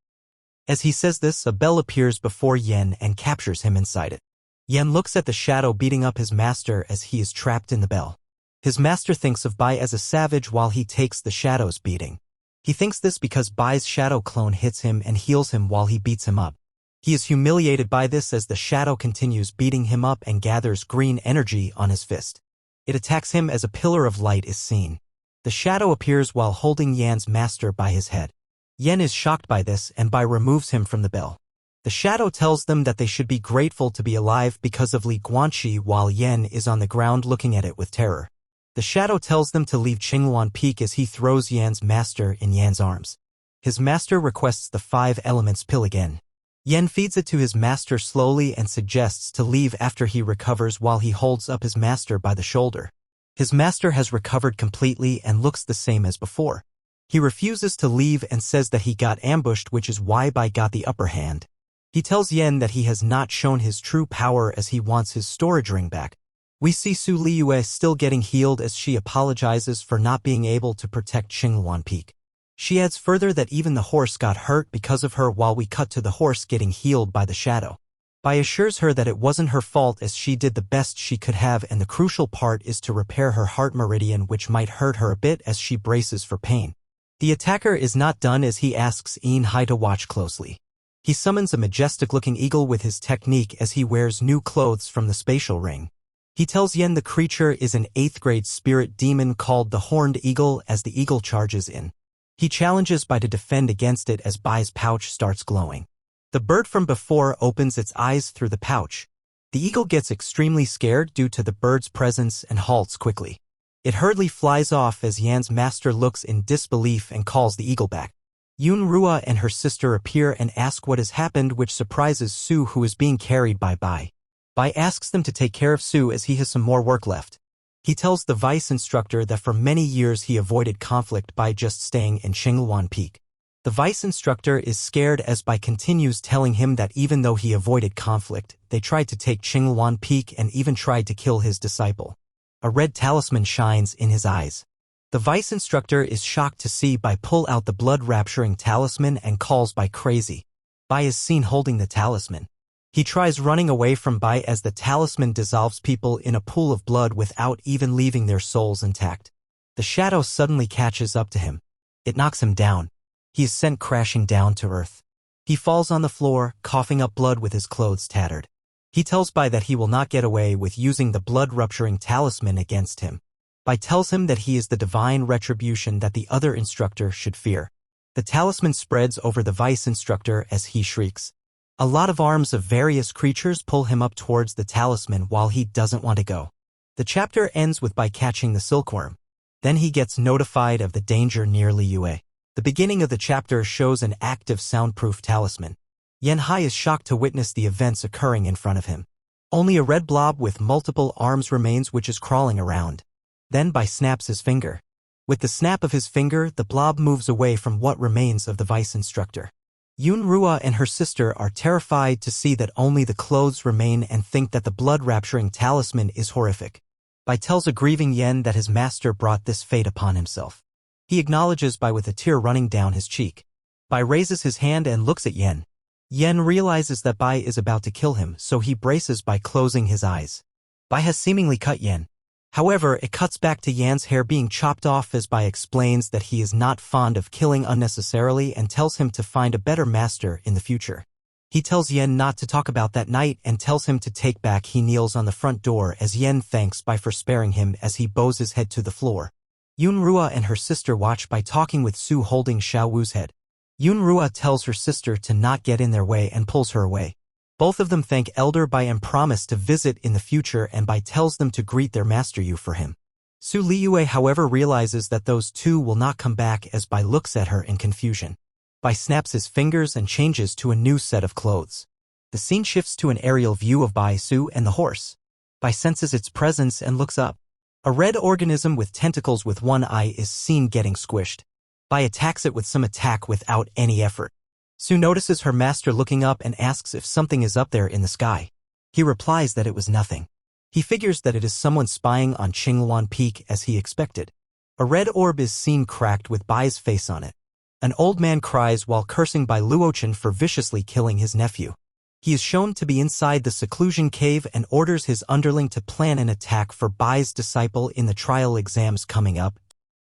As he says this, a bell appears before Yen and captures him inside it. Yen looks at the shadow beating up his master as he is trapped in the bell. His master thinks of Bai as a savage while he takes the shadow's beating. He thinks this because Bai's shadow clone hits him and heals him while he beats him up. He is humiliated by this as the shadow continues beating him up and gathers green energy on his fist. It attacks him as a pillar of light is seen. The shadow appears while holding Yan's master by his head. Yen is shocked by this and Bai removes him from the bell. The shadow tells them that they should be grateful to be alive because of Li Guanxi, while Yen is on the ground looking at it with terror. The shadow tells them to leave Qingluan Peak as he throws Yan's master in Yan's arms. His master requests the 5 elements pill again. Yen feeds it to his master slowly and suggests to leave after he recovers while he holds up his master by the shoulder. His master has recovered completely and looks the same as before. He refuses to leave and says that he got ambushed, which is why Bai got the upper hand. He tells Yen that he has not shown his true power as he wants his storage ring back. We see Su Liyue still getting healed as she apologizes for not being able to protect Qingluan Peak. She adds further that even the horse got hurt because of her, while we cut to the horse getting healed by the shadow. Bai assures her that it wasn't her fault as she did the best she could have, and the crucial part is to repair her heart meridian, which might hurt her a bit as she braces for pain. The attacker is not done as he asks In Hai to watch closely. He summons a majestic-looking eagle with his technique as he wears new clothes from the spatial ring. He tells Yen the creature is an 8th-grade spirit demon called the Horned Eagle as the eagle charges in. He challenges Bai to defend against it as Bai's pouch starts glowing. The bird from before opens its eyes through the pouch. The eagle gets extremely scared due to the bird's presence and halts quickly. It hurriedly flies off as Yan's master looks in disbelief and calls the eagle back. Yun Rua and her sister appear and ask what has happened, which surprises Su, who is being carried by Bai. Bai asks them to take care of Su as he has some more work left. He tells the vice instructor that for many years he avoided conflict by just staying in Qingluan Peak. The vice instructor is scared as Bai continues telling him that even though he avoided conflict, they tried to take Qingluan Peak and even tried to kill his disciple. A red talisman shines in his eyes. The vice instructor is shocked to see Bai pull out the blood-rapturing talisman and calls Bai crazy. Bai is seen holding the talisman. He tries running away from Bai as the talisman dissolves people in a pool of blood without even leaving their souls intact. The shadow suddenly catches up to him. It knocks him down. He is sent crashing down to earth. He falls on the floor, coughing up blood with his clothes tattered. He tells Bai that he will not get away with using the blood-rupturing talisman against him. Bai tells him that he is the divine retribution that the other instructor should fear. The talisman spreads over the vice instructor as he shrieks. A lot of arms of various creatures pull him up towards the talisman while he doesn't want to go. The chapter ends with Bai catching the silkworm. Then he gets notified of the danger near Liyue. The beginning of the chapter shows an active soundproof talisman. Yen Hai is shocked to witness the events occurring in front of him. Only a red blob with multiple arms remains, which is crawling around. Then Bai snaps his finger. With the snap of his finger, the blob moves away from what remains of the vice instructor. Yunrua and her sister are terrified to see that only the clothes remain and think that the blood-rapturing talisman is horrific. Bai tells a grieving Yen that his master brought this fate upon himself. He acknowledges Bai with a tear running down his cheek. Bai raises his hand and looks at Yen. Yen realizes that Bai is about to kill him, so he braces by closing his eyes. Bai has seemingly cut Yen. However, it cuts back to Yan's hair being chopped off as Bai explains that he is not fond of killing unnecessarily and tells him to find a better master in the future. He tells Yen not to talk about that night and tells him to take back. He kneels on the front door as Yen thanks Bai for sparing him as he bows his head to the floor. Yunrua and her sister watch Bai talking with Su holding Xiao Wu's head. Yunrua tells her sister to not get in their way and pulls her away. Both of them thank Elder Bai and promise to visit in the future, and Bai tells them to greet their master Yu for him. Su Liyue however realizes that those two will not come back as Bai looks at her in confusion. Bai snaps his fingers and changes to a new set of clothes. The scene shifts to an aerial view of Bai, Su, and the horse. Bai senses its presence and looks up. A red organism with tentacles with one eye is seen getting squished. Bai attacks it with some attack without any effort. Su notices her master looking up and asks if something is up there in the sky. He replies that it was nothing. He figures that it is someone spying on Qingluan Peak as he expected. A red orb is seen cracked with Bai's face on it. An old man cries while cursing Bai Luochen for viciously killing his nephew. He is shown to be inside the seclusion cave and orders his underling to plan an attack for Bai's disciple in the trial exams coming up.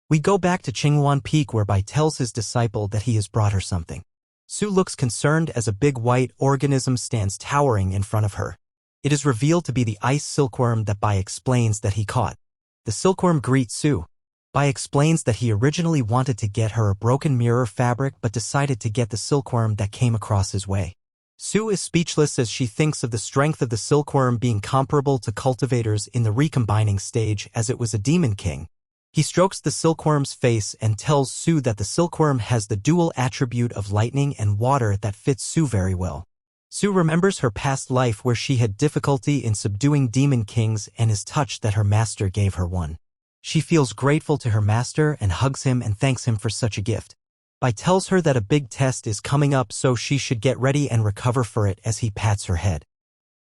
We go back to Qingluan Peak where Bai tells his disciple that he has brought her something. Su looks concerned as a big white organism stands towering in front of her. It is revealed to be the ice silkworm that Bai explains that he caught. The silkworm greets Su. Bai explains that he originally wanted to get her a broken mirror fabric but decided to get the silkworm that came across his way. Su is speechless as she thinks of the strength of the silkworm being comparable to cultivators in the recombining stage as it was a demon king. He strokes the silkworm's face and tells Su that the silkworm has the dual attribute of lightning and water that fits Su very well. Su remembers her past life where she had difficulty in subduing demon kings and is touched that her master gave her one. She feels grateful to her master and hugs him and thanks him for such a gift. Bai tells her that a big test is coming up so she should get ready and recover for it as he pats her head.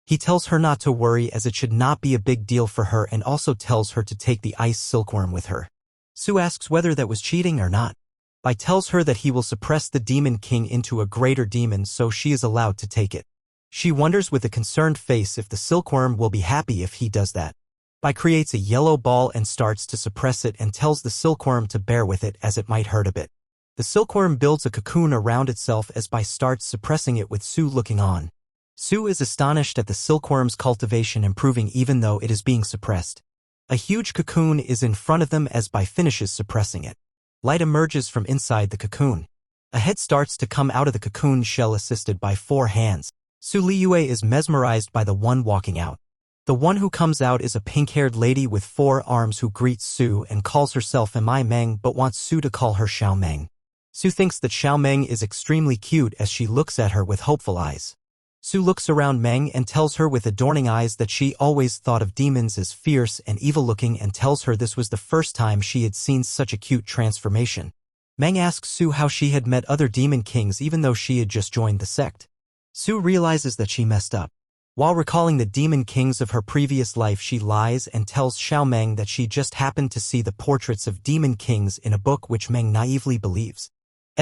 He tells her not to worry as it should not be a big deal for her and also tells her to take the ice silkworm with her. Su asks whether that was cheating or not. Bai tells her that he will suppress the demon king into a greater demon so she is allowed to take it. She wonders with a concerned face if the silkworm will be happy if he does that. Bai creates a yellow ball and starts to suppress it and tells the silkworm to bear with it as it might hurt a bit. The silkworm builds a cocoon around itself as Bai starts suppressing it with Su looking on. Su is astonished at the silkworm's cultivation improving even though it is being suppressed. A huge cocoon is in front of them as Bai finishes suppressing it. Light emerges from inside the cocoon. A head starts to come out of the cocoon shell assisted by 4 hands. Su Liyue is mesmerized by the one walking out. The one who comes out is a pink-haired lady with 4 arms who greets Su and calls herself Mai Meng but wants Su to call her Xiao Meng. Su thinks that Xiao Meng is extremely cute as she looks at her with hopeful eyes. Su looks around Meng and tells her with adorning eyes that she always thought of demons as fierce and evil-looking and tells her this was the first time she had seen such a cute transformation. Meng asks Su how she had met other demon kings even though she had just joined the sect. Su realizes that she messed up. While recalling the demon kings of her previous life, she lies and tells Xiao Meng that she just happened to see the portraits of demon kings in a book which Meng naively believes.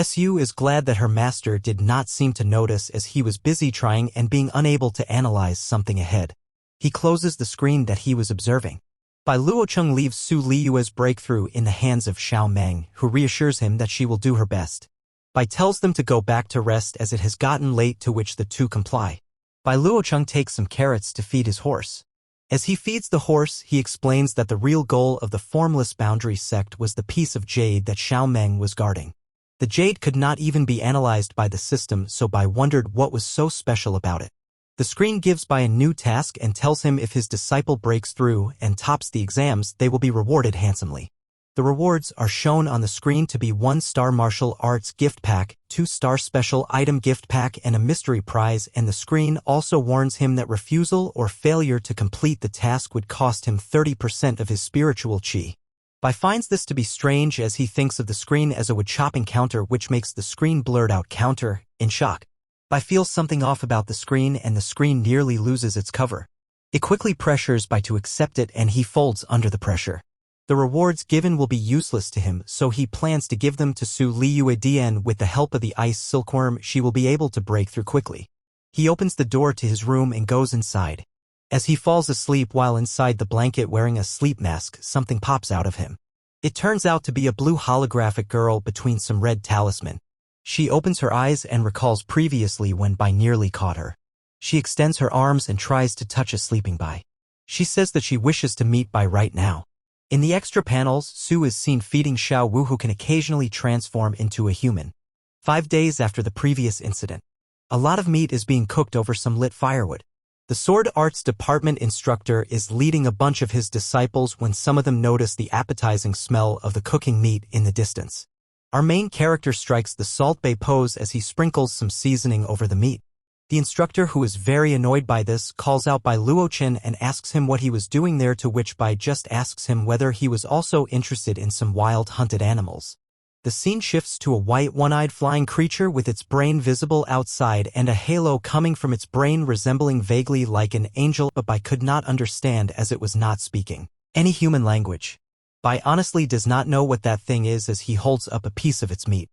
Su is glad that her master did not seem to notice as he was busy trying and being unable to analyze something ahead. He closes the screen that he was observing. Bai Luocheng leaves Su Liyue's breakthrough in the hands of Xiao Meng, who reassures him that she will do her best. Bai tells them to go back to rest as it has gotten late, to which the two comply. Bai Luocheng takes some carrots to feed his horse. As he feeds the horse, he explains that the real goal of the Formless Boundary sect was the piece of jade that Xiao Meng was guarding. The jade could not even be analyzed by the system, so Bai wondered what was so special about it. The screen gives Bai a new task and tells him if his disciple breaks through and tops the exams, they will be rewarded handsomely. The rewards are shown on the screen to be 1-star martial arts gift pack, 2-star special item gift pack and a mystery prize, and the screen also warns him that refusal or failure to complete the task would cost him 30% of his spiritual chi. Bai finds this to be strange as he thinks of the screen as a wood chopping counter which makes the screen blurred out counter. In shock, Bai feels something off about the screen and the screen nearly loses its cover. It quickly pressures Bai to accept it and he folds under the pressure. The rewards given will be useless to him, so he plans to give them to Su Liyue. With the help of the ice silkworm, she will be able to break through quickly. He opens the door to his room and goes inside. As he falls asleep while inside the blanket wearing a sleep mask, something pops out of him. It turns out to be a blue holographic girl between some red talisman. She opens her eyes and recalls previously when Bai nearly caught her. She extends her arms and tries to touch a sleeping Bai. She says that she wishes to meet Bai right now. In the extra panels, Su is seen feeding Xiao Wu, who can occasionally transform into a human. 5 days after the previous incident, a lot of meat is being cooked over some lit firewood. The sword arts department instructor is leading a bunch of his disciples when some of them notice the appetizing smell of the cooking meat in the distance. Our main character strikes the Salt Bay pose as he sprinkles some seasoning over the meat. The instructor, who is very annoyed by this, calls out Bai Luochen and asks him what he was doing there, to which Bai just asks him whether he was also interested in some wild hunted animals. The scene shifts to a white one-eyed flying creature with its brain visible outside and a halo coming from its brain resembling vaguely like an angel, but Bai could not understand as it was not speaking any human language. Bai honestly does not know what that thing is as he holds up a piece of its meat.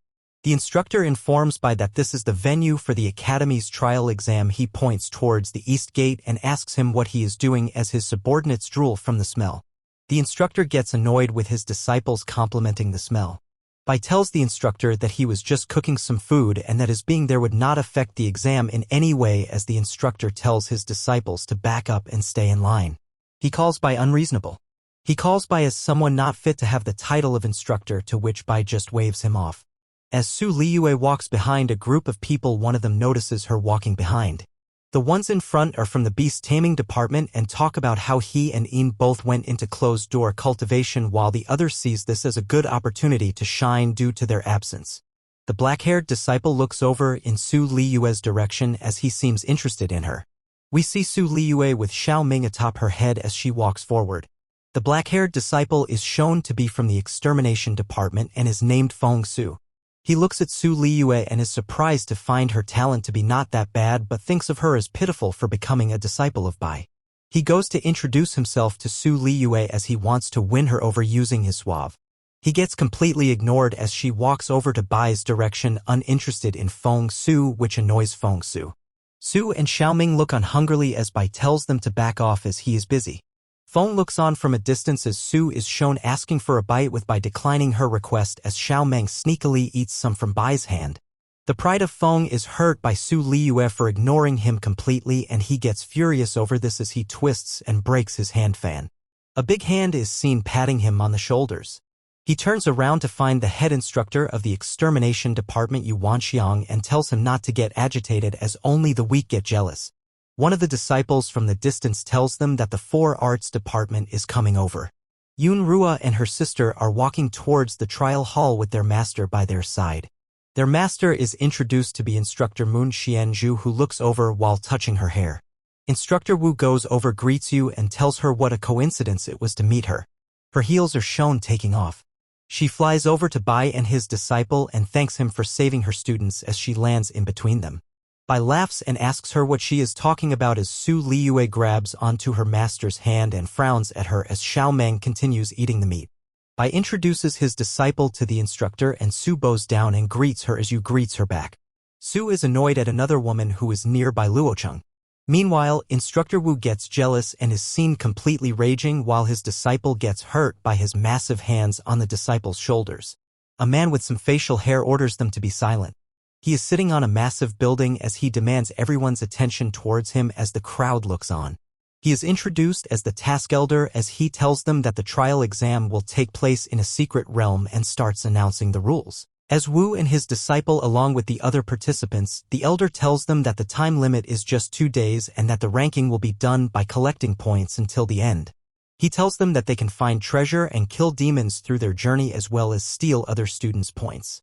The instructor informs Bai that this is the venue for the academy's trial exam. He points towards the east gate and asks him what he is doing as his subordinates drool from the smell. The instructor gets annoyed with his disciples complimenting the smell. Bai tells the instructor that he was just cooking some food and that his being there would not affect the exam in any way, as the instructor tells his disciples to back up and stay in line. He calls Bai unreasonable. He calls Bai as someone not fit to have the title of instructor, to which Bai just waves him off. As Su Liyue walks behind a group of people, one of them notices her walking behind. The ones in front are from the beast taming department and talk about how he and Ian both went into closed-door cultivation, while the other sees this as a good opportunity to shine due to their absence. The black-haired disciple looks over in Su Liyue's direction as he seems interested in her. We see Su Liyue with Xiao Ming atop her head as she walks forward. The black-haired disciple is shown to be from the extermination department and is named Feng Su. He looks at Su Liyue and is surprised to find her talent to be not that bad, but thinks of her as pitiful for becoming a disciple of Bai. He goes to introduce himself to Su Liyue as he wants to win her over using his suave. He gets completely ignored as she walks over to Bai's direction, uninterested in Feng Su, which annoys Feng Su. Su and Xiaoming look on hungrily as Bai tells them to back off as he is busy. Feng looks on from a distance as Su is shown asking for a bite, with Bai declining her request as Xiaoming sneakily eats some from Bai's hand. The pride of Feng is hurt by Su Liyue for ignoring him completely, and he gets furious over this as he twists and breaks his hand fan. A big hand is seen patting him on the shoulders. He turns around to find the head instructor of the extermination department, Yuan Xiang, and tells him not to get agitated as only the weak get jealous. One of the disciples from the distance tells them that the 4 arts department is coming over. Yun Rua and her sister are walking towards the trial hall with their master by their side. Their master is introduced to be Instructor Moon Xianzhu, who looks over while touching her hair. Instructor Wu goes over, greets Yu, and tells her what a coincidence it was to meet her. Her heels are shown taking off. She flies over to Bai and his disciple and thanks him for saving her students as she lands in between them. Bai laughs and asks her what she is talking about as Su Liyue grabs onto her master's hand and frowns at her as Xiaoming continues eating the meat. Bai introduces his disciple to the instructor and Su bows down and greets her as Yu greets her back. Su is annoyed at another woman who is near Bai Luocheng. Meanwhile, Instructor Wu gets jealous and is seen completely raging while his disciple gets hurt by his massive hands on the disciple's shoulders. A man with some facial hair orders them to be silent. He is sitting on a massive building as he demands everyone's attention towards him as the crowd looks on. He is introduced as the task elder as he tells them that the trial exam will take place in a secret realm and starts announcing the rules. As Wu and his disciple along with the other participants, the elder tells them that the time limit is just 2 days and that the ranking will be done by collecting points until the end. He tells them that they can find treasure and kill demons through their journey as well as steal other students' points.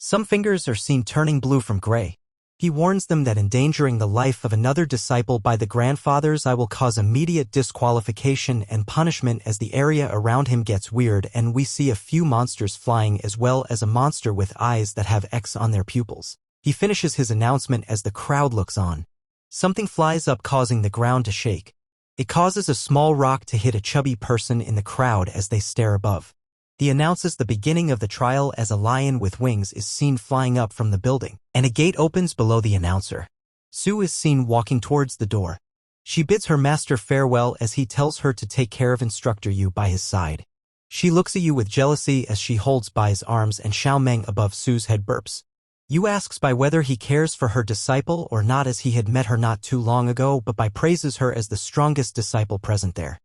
Some fingers are seen turning blue from gray. He warns them that endangering the life of another disciple by the grandfathers will cause immediate disqualification and punishment as the area around him gets weird and we see a few monsters flying as well as a monster with eyes that have X on their pupils. He finishes his announcement as the crowd looks on. Something flies up causing the ground to shake. It causes a small rock to hit a chubby person in the crowd as they stare above. He announces the beginning of the trial as a lion with wings is seen flying up from the building, and a gate opens below the announcer. Sue is seen walking towards the door. She bids her master farewell as he tells her to take care of Instructor Yu by his side. She looks at Yu with jealousy as she holds by his arms and Xiao Meng above Sue's head burps. Yu asks by whether he cares for her disciple or not as he had met her not too long ago but by praises her as the strongest disciple present there.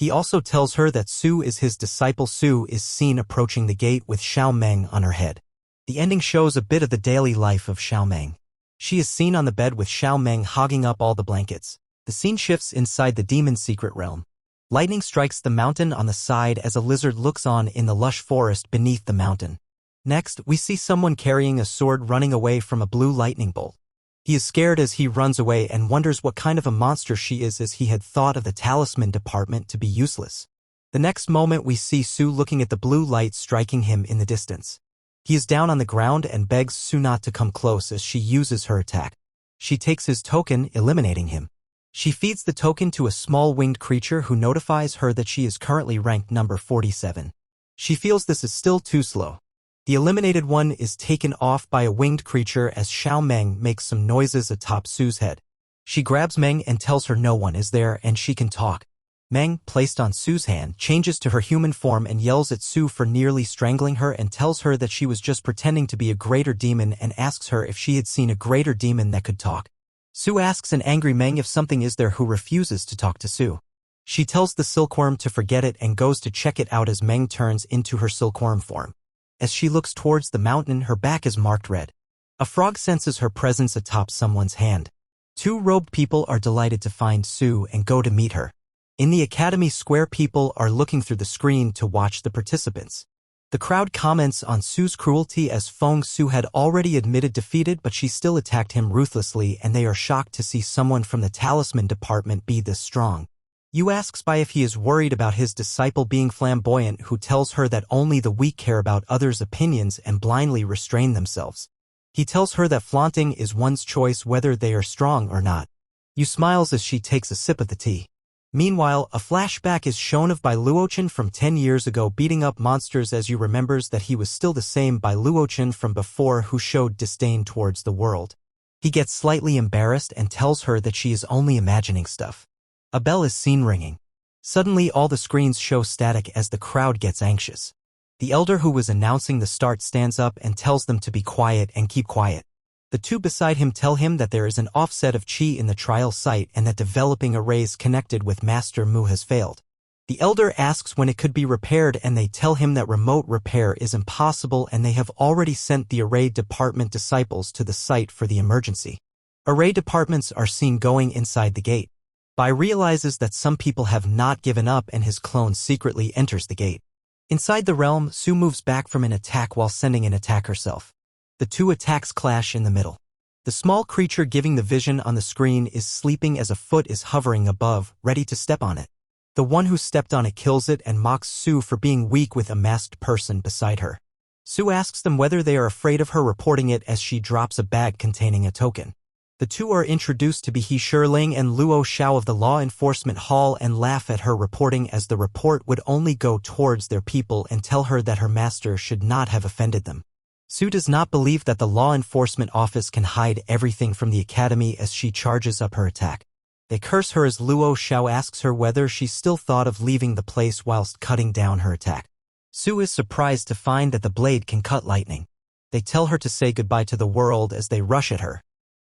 He also tells her that Sue is his disciple. Sue is seen approaching the gate with Xiao Meng on her head. The ending shows a bit of the daily life of Xiao Meng. She is seen on the bed with Xiao Meng hogging up all the blankets. The scene shifts inside the demon's secret realm. Lightning strikes the mountain on the side as a lizard looks on in the lush forest beneath the mountain. Next, we see someone carrying a sword running away from a blue lightning bolt. He is scared as he runs away and wonders what kind of a monster she is as he had thought of the talisman department to be useless. The next moment we see Sue looking at the blue light striking him in the distance. He is down on the ground and begs Sue not to come close as she uses her attack. She takes his token, eliminating him. She feeds the token to a small winged creature who notifies her that she is currently ranked number 47. She feels this is still too slow. The eliminated one is taken off by a winged creature as Xiao Meng makes some noises atop Sue's head. She grabs Meng and tells her no one is there and she can talk. Meng, placed on Sue's hand, changes to her human form and yells at Sue for nearly strangling her and tells her that she was just pretending to be a greater demon and asks her if she had seen a greater demon that could talk. Sue asks an angry Meng if something is there who refuses to talk to Sue. She tells the silkworm to forget it and goes to check it out as Meng turns into her silkworm form. As she looks towards the mountain, her back is marked red. A frog senses her presence atop someone's hand. Two robed people are delighted to find Sue and go to meet her. In the academy square, people are looking through the screen to watch the participants. The crowd comments on Sue's cruelty as Feng Su had already admitted defeated but she still attacked him ruthlessly and they are shocked to see someone from the talisman department be this strong. Yu asks Bai if he is worried about his disciple being flamboyant, who tells her that only the weak care about others' opinions and blindly restrain themselves. He tells her that flaunting is one's choice whether they are strong or not. Yu smiles as she takes a sip of the tea. Meanwhile, a flashback is shown of Bai Luochen from 10 years ago beating up monsters as Yu remembers that he was still the same Bai Luochen from before who showed disdain towards the world. He gets slightly embarrassed and tells her that she is only imagining stuff. A bell is seen ringing. Suddenly all the screens show static as the crowd gets anxious. The elder who was announcing the start stands up and tells them to be quiet and keep quiet. The two beside him tell him that there is an offset of chi in the trial site and that developing arrays connected with Master Mu has failed. The elder asks when it could be repaired and they tell him that remote repair is impossible and they have already sent the array department disciples to the site for the emergency. Array departments are seen going inside the gate. Bai realizes that some people have not given up and his clone secretly enters the gate. Inside the realm, Sue moves back from an attack while sending an attack herself. The two attacks clash in the middle. The small creature giving the vision on the screen is sleeping as a foot is hovering above, ready to step on it. The one who stepped on it kills it and mocks Sue for being weak with a masked person beside her. Sue asks them whether they are afraid of her reporting it as she drops a bag containing a token. The two are introduced to be He Shirling and Luo Xiao of the Law Enforcement Hall and laugh at her reporting as the report would only go towards their people and tell her that her master should not have offended them. Sue does not believe that the law enforcement office can hide everything from the academy as she charges up her attack. They curse her as Luo Xiao asks her whether she still thought of leaving the place whilst cutting down her attack. Sue is surprised to find that the blade can cut lightning. They tell her to say goodbye to the world as they rush at her.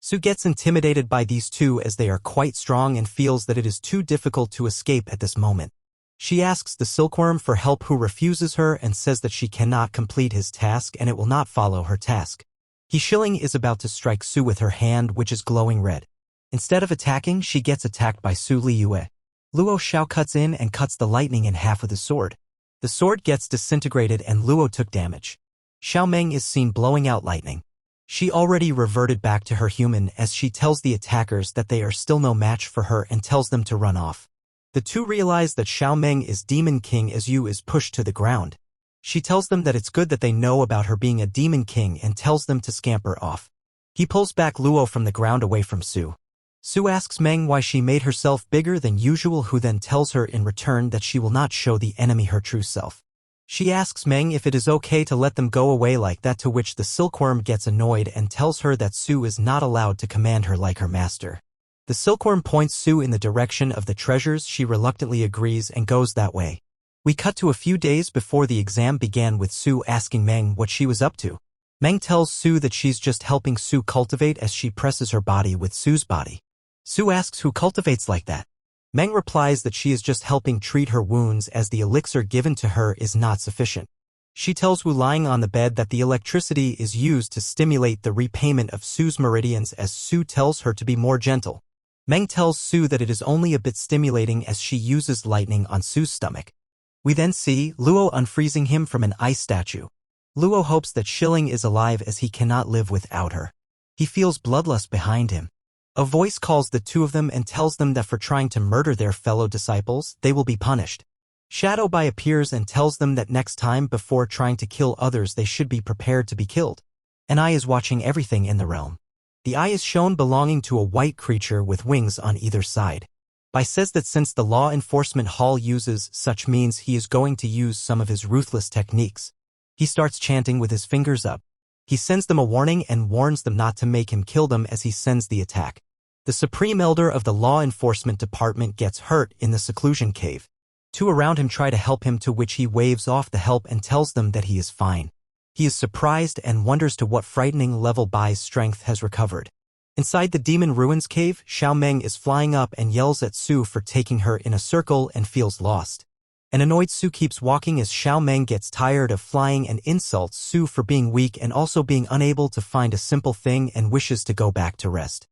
Sue gets intimidated by these two as they are quite strong and feels that it is too difficult to escape at this moment. She asks the silkworm for help who refuses her and says that she cannot complete his task and it will not follow her task. He Shilling is about to strike Sue with her hand which is glowing red. Instead of attacking, she gets attacked by Su Liyue. Luo Xiao cuts in and cuts the lightning in half with his sword. The sword gets disintegrated and Luo took damage. Xiao Meng is seen blowing out lightning. She already reverted back to her human as she tells the attackers that they are still no match for her and tells them to run off. The two realize that Xiao Meng is Demon King as Yu is pushed to the ground. She tells them that it's good that they know about her being a Demon King and tells them to scamper off. He pulls back Luo from the ground away from Su. Su asks Meng why she made herself bigger than usual, who then tells her in return that she will not show the enemy her true self. She asks Meng if it is okay to let them go away like that, to which the silkworm gets annoyed and tells her that Su is not allowed to command her like her master. The silkworm points Su in the direction of the treasures. She reluctantly agrees and goes that way. We cut to a few days before the exam began with Su asking Meng what she was up to. Meng tells Su that she's just helping Su cultivate as she presses her body with Su's body. Su asks who cultivates like that. Meng replies that she is just helping treat her wounds as the elixir given to her is not sufficient. She tells Wu lying on the bed that the electricity is used to stimulate the repayment of Su's meridians as Su tells her to be more gentle. Meng tells Su that it is only a bit stimulating as she uses lightning on Su's stomach. We then see Luo unfreezing him from an ice statue. Luo hopes that Shilling is alive as he cannot live without her. He feels bloodlust behind him. A voice calls the two of them and tells them that for trying to murder their fellow disciples, they will be punished. Shadow Bai appears and tells them that next time before trying to kill others they should be prepared to be killed. An eye is watching everything in the realm. The eye is shown belonging to a white creature with wings on either side. Bai says that since the law enforcement hall uses such means, he is going to use some of his ruthless techniques. He starts chanting with his fingers up. He sends them a warning and warns them not to make him kill them as he sends the attack. The Supreme Elder of the Law Enforcement Department gets hurt in the seclusion cave. Two around him try to help him, to which he waves off the help and tells them that he is fine. He is surprised and wonders to what frightening level Bai's strength has recovered. Inside the Demon Ruins cave, Xiao Meng is flying up and yells at Su for taking her in a circle and feels lost. An annoyed Su keeps walking as Xiao Meng gets tired of flying and insults Su for being weak and also being unable to find a simple thing and wishes to go back to rest.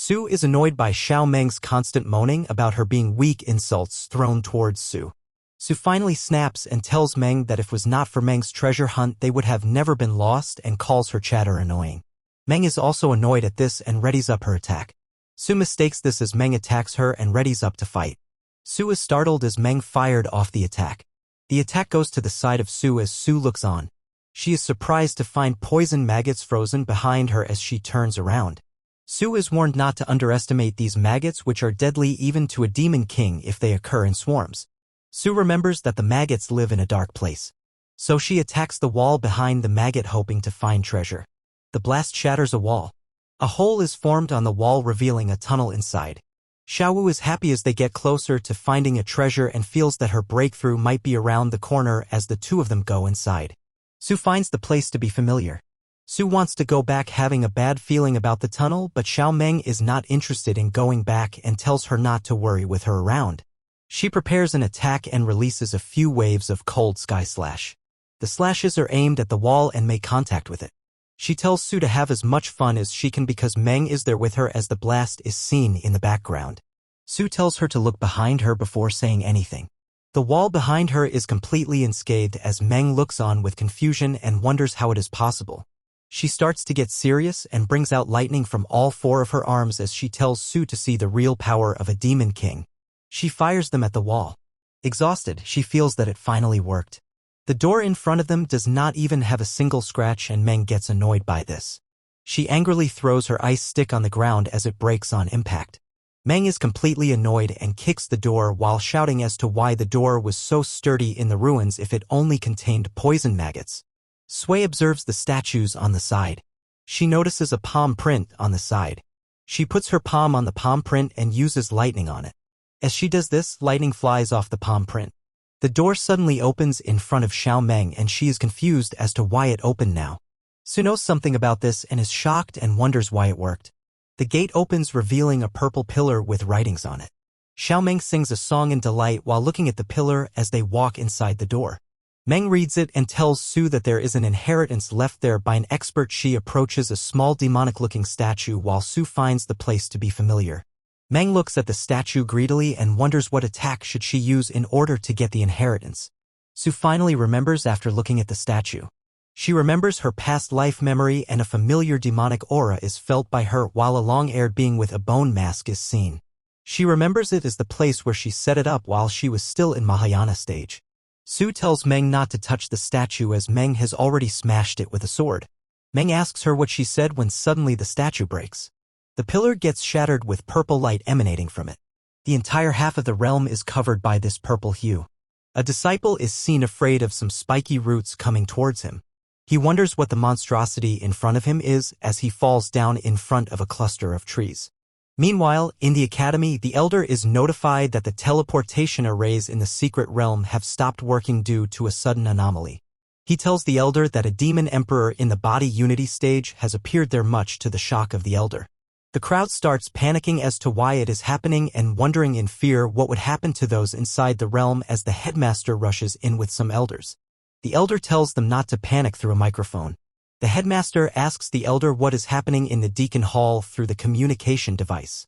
Su is annoyed by Xiao Meng's constant moaning about her being weak, insults thrown towards Su. Su finally snaps and tells Meng that if it was not for Meng's treasure hunt they would have never been lost and calls her chatter annoying. Meng is also annoyed at this and readies up her attack. Su mistakes this as Meng attacks her and readies up to fight. Su is startled as Meng fired off the attack. The attack goes to the side of Su as Su looks on. She is surprised to find poison maggots frozen behind her as she turns around. Su is warned not to underestimate these maggots, which are deadly even to a demon king if they occur in swarms. Su remembers that the maggots live in a dark place. So she attacks the wall behind the maggot hoping to find treasure. The blast shatters a wall. A hole is formed on the wall revealing a tunnel inside. Xiaowu is happy as they get closer to finding a treasure and feels that her breakthrough might be around the corner as the two of them go inside. Su finds the place to be familiar. Su wants to go back, having a bad feeling about the tunnel, but Xiao Meng is not interested in going back and tells her not to worry with her around. She prepares an attack and releases a few waves of cold sky slash. The slashes are aimed at the wall and make contact with it. She tells Su to have as much fun as she can because Meng is there with her as the blast is seen in the background. Su tells her to look behind her before saying anything. The wall behind her is completely unscathed as Meng looks on with confusion and wonders how it is possible. She starts to get serious and brings out lightning from all four of her arms as she tells Su to see the real power of a demon king. She fires them at the wall. Exhausted, she feels that it finally worked. The door in front of them does not even have a single scratch and Meng gets annoyed by this. She angrily throws her ice stick on the ground as it breaks on impact. Meng is completely annoyed and kicks the door while shouting as to why the door was so sturdy in the ruins if it only contained poison maggots. Sui observes the statues on the side. She notices a palm print on the side. She puts her palm on the palm print and uses lightning on it. As she does this, lightning flies off the palm print. The door suddenly opens in front of Xiao Meng and she is confused as to why it opened now. Su knows something about this and is shocked and wonders why it worked. The gate opens revealing a purple pillar with writings on it. Xiao Meng sings a song in delight while looking at the pillar as they walk inside the door. Meng reads it and tells Su that there is an inheritance left there by an expert. She approaches a small demonic-looking statue while Su finds the place to be familiar. Meng looks at the statue greedily and wonders what attack should she use in order to get the inheritance. Su finally remembers after looking at the statue. She remembers her past life memory and a familiar demonic aura is felt by her while a long-haired being with a bone mask is seen. She remembers it as the place where she set it up while she was still in Mahayana stage. Su tells Meng not to touch the statue as Meng has already smashed it with a sword. Meng asks her what she said when suddenly the statue breaks. The pillar gets shattered with purple light emanating from it. The entire half of the realm is covered by this purple hue. A disciple is seen afraid of some spiky roots coming towards him. He wonders what the monstrosity in front of him is as he falls down in front of a cluster of trees. Meanwhile, in the academy, the elder is notified that the teleportation arrays in the secret realm have stopped working due to a sudden anomaly. He tells the elder that a demon emperor in the body unity stage has appeared there, much to the shock of the elder. The crowd starts panicking as to why it is happening and wondering in fear what would happen to those inside the realm as the headmaster rushes in with some elders. The elder tells them not to panic through a microphone. The headmaster asks the elder what is happening in the deacon hall through the communication device.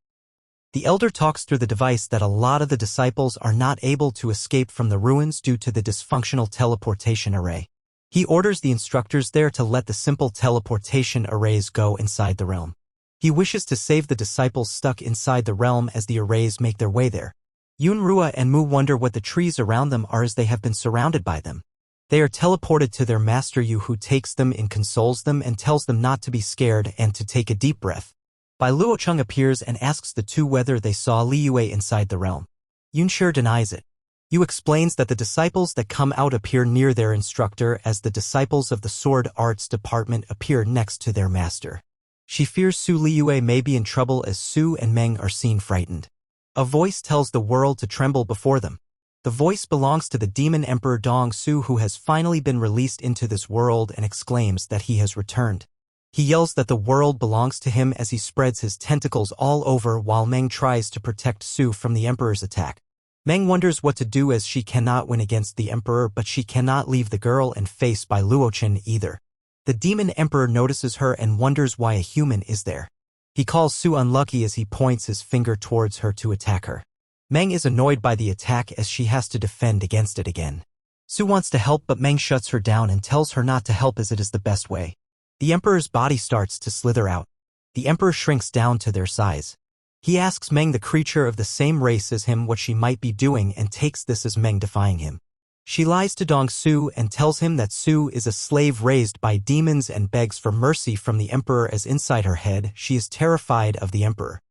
The elder talks through the device that a lot of the disciples are not able to escape from the ruins due to the dysfunctional teleportation array. He orders the instructors there to let the simple teleportation arrays go inside the realm. He wishes to save the disciples stuck inside the realm as the arrays make their way there. Yunrua and Mu wonder what the trees around them are as they have been surrounded by them. They are teleported to their master Yu, who takes them and consoles them and tells them not to be scared and to take a deep breath. Bai Luocheng appears and asks the two whether they saw Li Yue inside the realm. Yunshi denies it. Yu explains that the disciples that come out appear near their instructor as the disciples of the sword arts department appear next to their master. She fears Su Li Yue may be in trouble as Su and Meng are seen frightened. A voice tells the world to tremble before them. The voice belongs to the demon emperor Dong Su, who has finally been released into this world and exclaims that he has returned. He yells that the world belongs to him as he spreads his tentacles all over while Meng tries to protect Su from the emperor's attack. Meng wonders what to do as she cannot win against the emperor, but she cannot leave the girl and face Bai Luochen either. The demon emperor notices her and wonders why a human is there. He calls Su unlucky as he points his finger towards her to attack her. Meng is annoyed by the attack as she has to defend against it again. Su wants to help, but Meng shuts her down and tells her not to help as it is the best way. The emperor's body starts to slither out. The emperor shrinks down to their size. He asks Meng, the creature of the same race as him, what she might be doing and takes this as Meng defying him. She lies to Dong Su and tells him that Su is a slave raised by demons and begs for mercy from the emperor as inside her head she is terrified of the emperor.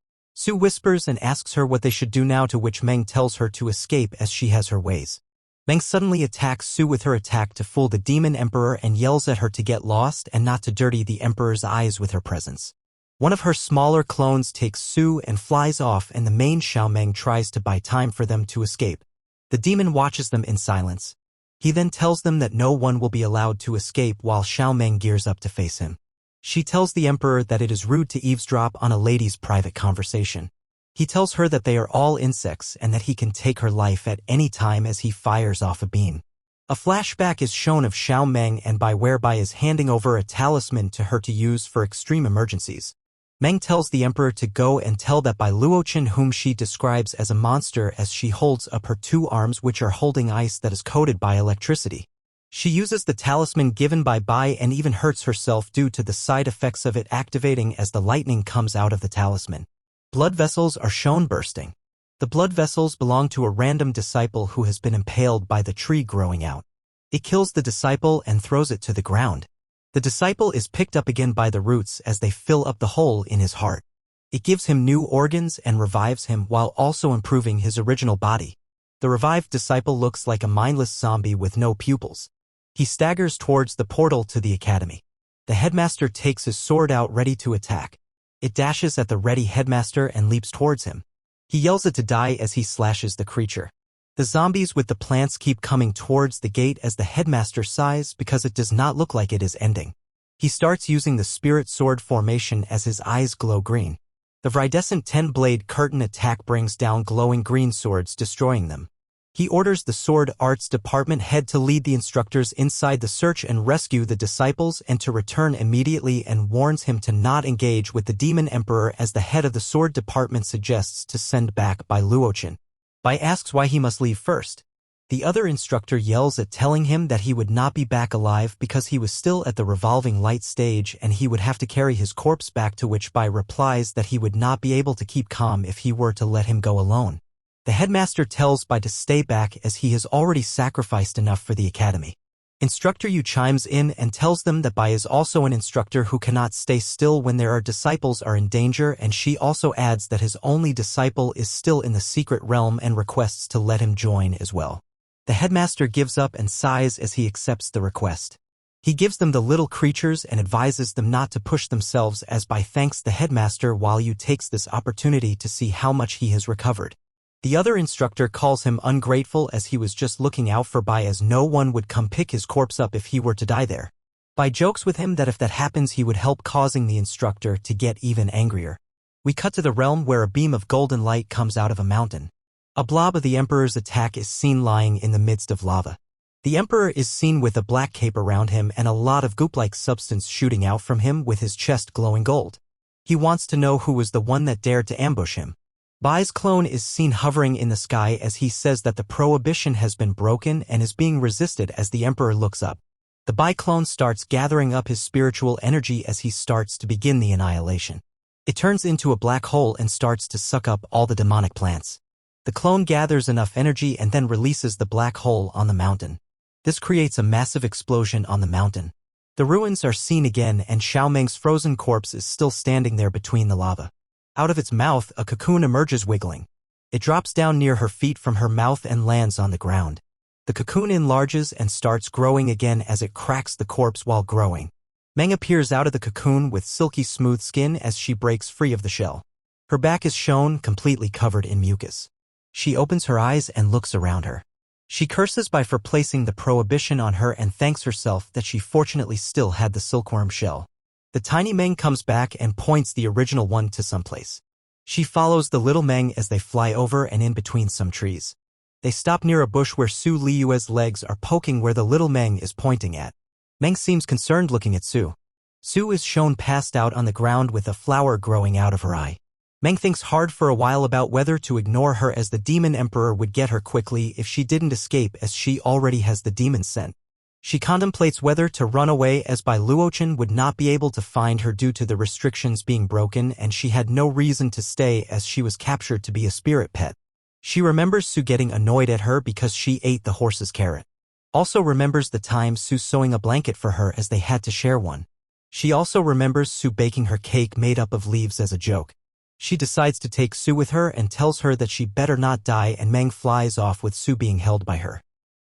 Su whispers and asks her what they should do now, to which Meng tells her to escape as she has her ways. Meng suddenly attacks Su with her attack to fool the demon emperor and yells at her to get lost and not to dirty the emperor's eyes with her presence. One of her smaller clones takes Su and flies off, and the main Xiao Meng tries to buy time for them to escape. The demon watches them in silence. He then tells them that no one will be allowed to escape while Xiao Meng gears up to face him. She tells the emperor that it is rude to eavesdrop on a lady's private conversation. He tells her that they are all insects and that he can take her life at any time as he fires off a beam. A flashback is shown of Xiao Meng and Bai, whereby is handing over a talisman to her to use for extreme emergencies. Meng tells the emperor to go and tell that Bai Luochen, whom she describes as a monster as she holds up her two arms which are holding ice that is coated by electricity. She uses the talisman given by Bai and even hurts herself due to the side effects of it activating as the lightning comes out of the talisman. Blood vessels are shown bursting. The blood vessels belong to a random disciple who has been impaled by the tree growing out. It kills the disciple and throws it to the ground. The disciple is picked up again by the roots as they fill up the hole in his heart. It gives him new organs and revives him while also improving his original body. The revived disciple looks like a mindless zombie with no pupils. He staggers towards the portal to the academy. The headmaster takes his sword out ready to attack. It dashes at the ready headmaster and leaps towards him. He yells it to die as he slashes the creature. The zombies with the plants keep coming towards the gate as the headmaster sighs because it does not look like it is ending. He starts using the spirit sword formation as his eyes glow green. The viridescent 10-blade curtain attack brings down glowing green swords, destroying them. He orders the sword arts department head to lead the instructors inside the search and rescue the disciples and to return immediately, and warns him to not engage with the demon emperor as the head of the sword department suggests to send back Bai Luochen. Bai asks why he must leave first. The other instructor yells at telling him that he would not be back alive because he was still at the revolving light stage and he would have to carry his corpse back, to which Bai replies that he would not be able to keep calm if he were to let him go alone. The headmaster tells Bai to stay back as he has already sacrificed enough for the academy. Instructor Yu chimes in and tells them that Bai is also an instructor who cannot stay still when their disciples are in danger, and she also adds that his only disciple is still in the secret realm and requests to let him join as well. The headmaster gives up and sighs as he accepts the request. He gives them the little creatures and advises them not to push themselves, as Bai thanks the headmaster while Yu takes this opportunity to see how much he has recovered. The other instructor calls him ungrateful as he was just looking out for Bai, as no one would come pick his corpse up if he were to die there. Bai jokes with him that if that happens he would help, causing the instructor to get even angrier. We cut to the realm where a beam of golden light comes out of a mountain. A blob of the Emperor's attack is seen lying in the midst of lava. The Emperor is seen with a black cape around him and a lot of goop-like substance shooting out from him, with his chest glowing gold. He wants to know who was the one that dared to ambush him. Bai's clone is seen hovering in the sky as he says that the prohibition has been broken and is being resisted. As the Emperor looks up, the Bai clone starts gathering up his spiritual energy as he starts to begin the annihilation. It turns into a black hole and starts to suck up all the demonic plants. The clone gathers enough energy and then releases the black hole on the mountain. This creates a massive explosion on the mountain. The ruins are seen again and Xiao Meng's frozen corpse is still standing there between the lava. Out of its mouth, a cocoon emerges wiggling. It drops down near her feet from her mouth and lands on the ground. The cocoon enlarges and starts growing again as it cracks the corpse while growing. Meng appears out of the cocoon with silky smooth skin as she breaks free of the shell. Her back is shown, completely covered in mucus. She opens her eyes and looks around her. She curses Bai for placing the prohibition on her and thanks herself that she fortunately still had the silkworm shell. The tiny Meng comes back and points the original one to someplace. She follows the little Meng as they fly over and in between some trees. They stop near a bush where Su Liyue's legs are poking where the little Meng is pointing at. Meng seems concerned looking at Su. Su is shown passed out on the ground with a flower growing out of her eye. Meng thinks hard for a while about whether to ignore her, as the Demon Emperor would get her quickly if she didn't escape, as she already has the demon scent. She contemplates whether to run away, as Bai Luochen would not be able to find her due to the restrictions being broken, and she had no reason to stay as she was captured to be a spirit pet. She remembers Su getting annoyed at her because she ate the horse's carrot. Also remembers the time Su sewing a blanket for her as they had to share one. She also remembers Su baking her cake made up of leaves as a joke. She decides to take Su with her and tells her that she better not die, and Meng flies off with Su being held by her.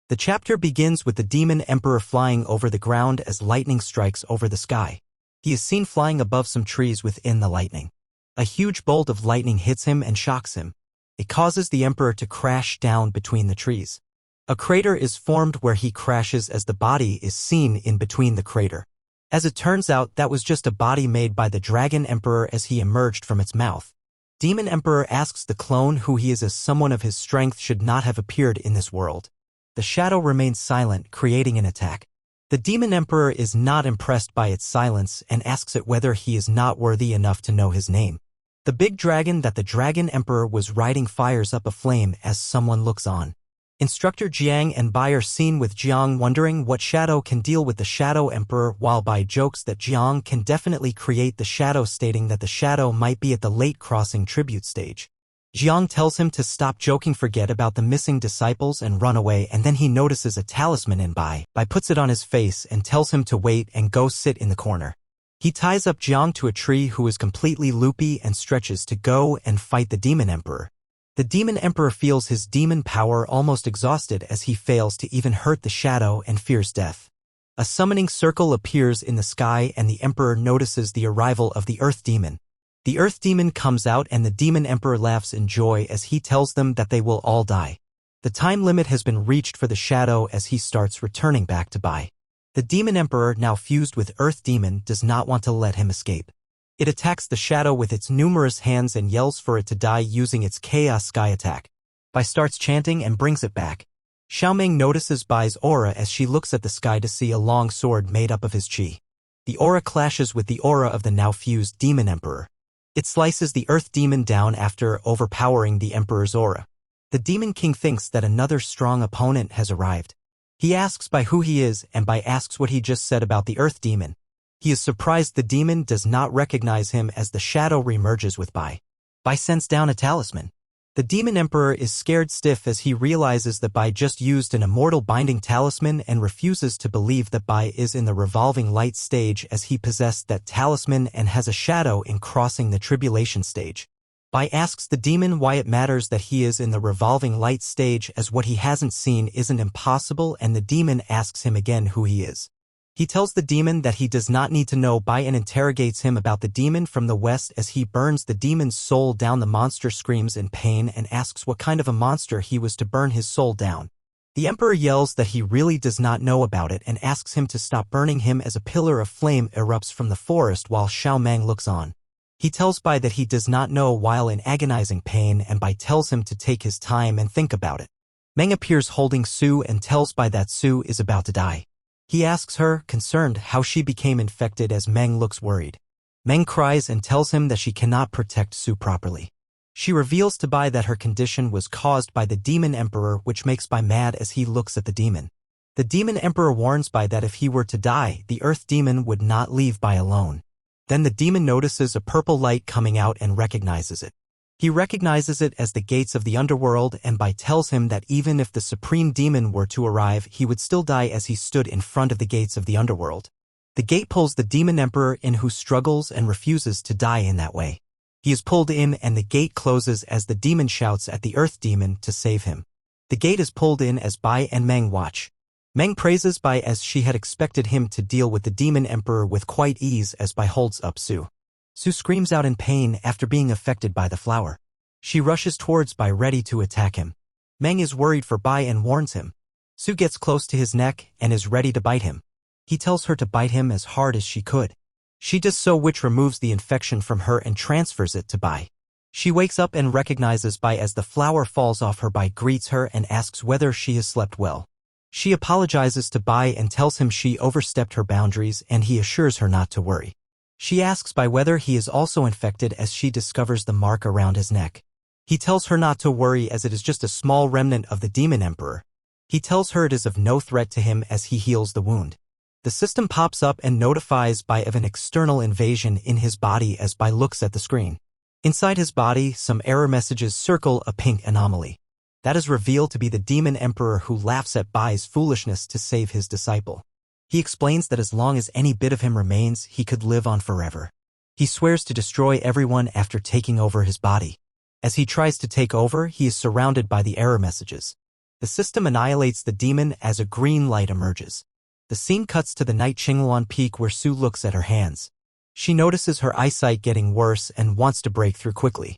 The chapter begins with the Demon Emperor flying over the ground as lightning strikes over the sky. He is seen flying above some trees within the lightning. A huge bolt of lightning hits him and shocks him. It causes the Emperor to crash down between the trees. A crater is formed where he crashes as the body is seen in between the crater. As it turns out, that was just a body made by the Dragon Emperor as he emerged from its mouth. Demon Emperor asks the clone who he is, as someone of his strength should not have appeared in this world. The shadow remains silent, creating an attack. The Demon Emperor is not impressed by its silence and asks it whether he is not worthy enough to know his name. The big dragon that the Dragon Emperor was riding fires up a flame as someone looks on. Instructor Jiang and Bai are seen with Jiang wondering what shadow can deal with the Shadow Emperor, while Bai jokes that Jiang can definitely create the shadow, stating that the shadow might be at the late crossing tribute stage. Jiang tells him to stop joking, forget about the missing disciples and run away, and then he notices a talisman in Bai. Bai puts it on his face and tells him to wait and go sit in the corner. He ties up Jiang to a tree, who is completely loopy, and stretches to go and fight the Demon Emperor. The Demon Emperor feels his demon power almost exhausted as he fails to even hurt the shadow and fears death. A summoning circle appears in the sky and the Emperor notices the arrival of the Earth Demon. The Earth Demon comes out and the Demon Emperor laughs in joy as he tells them that they will all die. The time limit has been reached for the shadow as he starts returning back to Bai. The Demon Emperor, now fused with Earth Demon, does not want to let him escape. It attacks the shadow with its numerous hands and yells for it to die using its Chaos Sky attack. Bai starts chanting and brings it back. Xiaoming notices Bai's aura as she looks at the sky to see a long sword made up of his chi. The aura clashes with the aura of the now fused Demon Emperor. It slices the Earth Demon down after overpowering the Emperor's aura. The Demon King thinks that another strong opponent has arrived. He asks Bai who he is and Bai asks what he just said about the Earth Demon. He is surprised the demon does not recognize him as the shadow remerges with Bai. Bai sends down a talisman. The Demon Emperor is scared stiff as he realizes that Bai just used an immortal binding talisman and refuses to believe that Bai is in the revolving light stage as he possessed that talisman and has a shadow in crossing the tribulation stage. Bai asks the demon why it matters that he is in the revolving light stage as what he hasn't seen isn't impossible, and the demon asks him again who he is. He tells the demon that he does not need to know Bai and interrogates him about the demon from the west as he burns the demon's soul down. The monster screams in pain and asks what kind of a monster he was to burn his soul down. The emperor yells that he really does not know about it and asks him to stop burning him as a pillar of flame erupts from the forest while Xiao Meng looks on. He tells Bai that he does not know while in agonizing pain, and Bai tells him to take his time and think about it. Meng appears holding Su and tells Bai that Su is about to die. He asks her, concerned, how she became infected as Meng looks worried. Meng cries and tells him that she cannot protect Su properly. She reveals to Bai that her condition was caused by the Demon Emperor, which makes Bai mad as he looks at the demon. The Demon Emperor warns Bai that if he were to die, the Earth Demon would not leave Bai alone. Then the demon notices a purple light coming out and recognizes it. He recognizes it as the gates of the underworld, and Bai tells him that even if the Supreme Demon were to arrive, he would still die as he stood in front of the gates of the underworld. The gate pulls the Demon Emperor in, who struggles and refuses to die in that way. He is pulled in and the gate closes as the demon shouts at the Earth Demon to save him. The gate is pulled in as Bai and Meng watch. Meng praises Bai as she had expected him to deal with the Demon Emperor with quite ease as Bai holds up Su. Su screams out in pain after being affected by the flower. She rushes towards Bai ready to attack him. Meng is worried for Bai and warns him. Su gets close to his neck and is ready to bite him. He tells her to bite him as hard as she could. She does so, which removes the infection from her and transfers it to Bai. She wakes up and recognizes Bai as the flower falls off her. Bai greets her and asks whether she has slept well. She apologizes to Bai and tells him she overstepped her boundaries, and he assures her not to worry. She asks Bai whether he is also infected as she discovers the mark around his neck. He tells her not to worry as it is just a small remnant of the Demon Emperor. He tells her it is of no threat to him as he heals the wound. The system pops up and notifies Bai of an external invasion in his body as Bai looks at the screen. Inside his body, some error messages circle a pink anomaly. That is revealed to be the Demon Emperor, who laughs at Bai's foolishness to save his disciple. He explains that as long as any bit of him remains, he could live on forever. He swears to destroy everyone after taking over his body. As he tries to take over, he is surrounded by the error messages. The system annihilates the demon as a green light emerges. The scene cuts to the night Qingluan Peak where Su looks at her hands. She notices her eyesight getting worse and wants to break through quickly.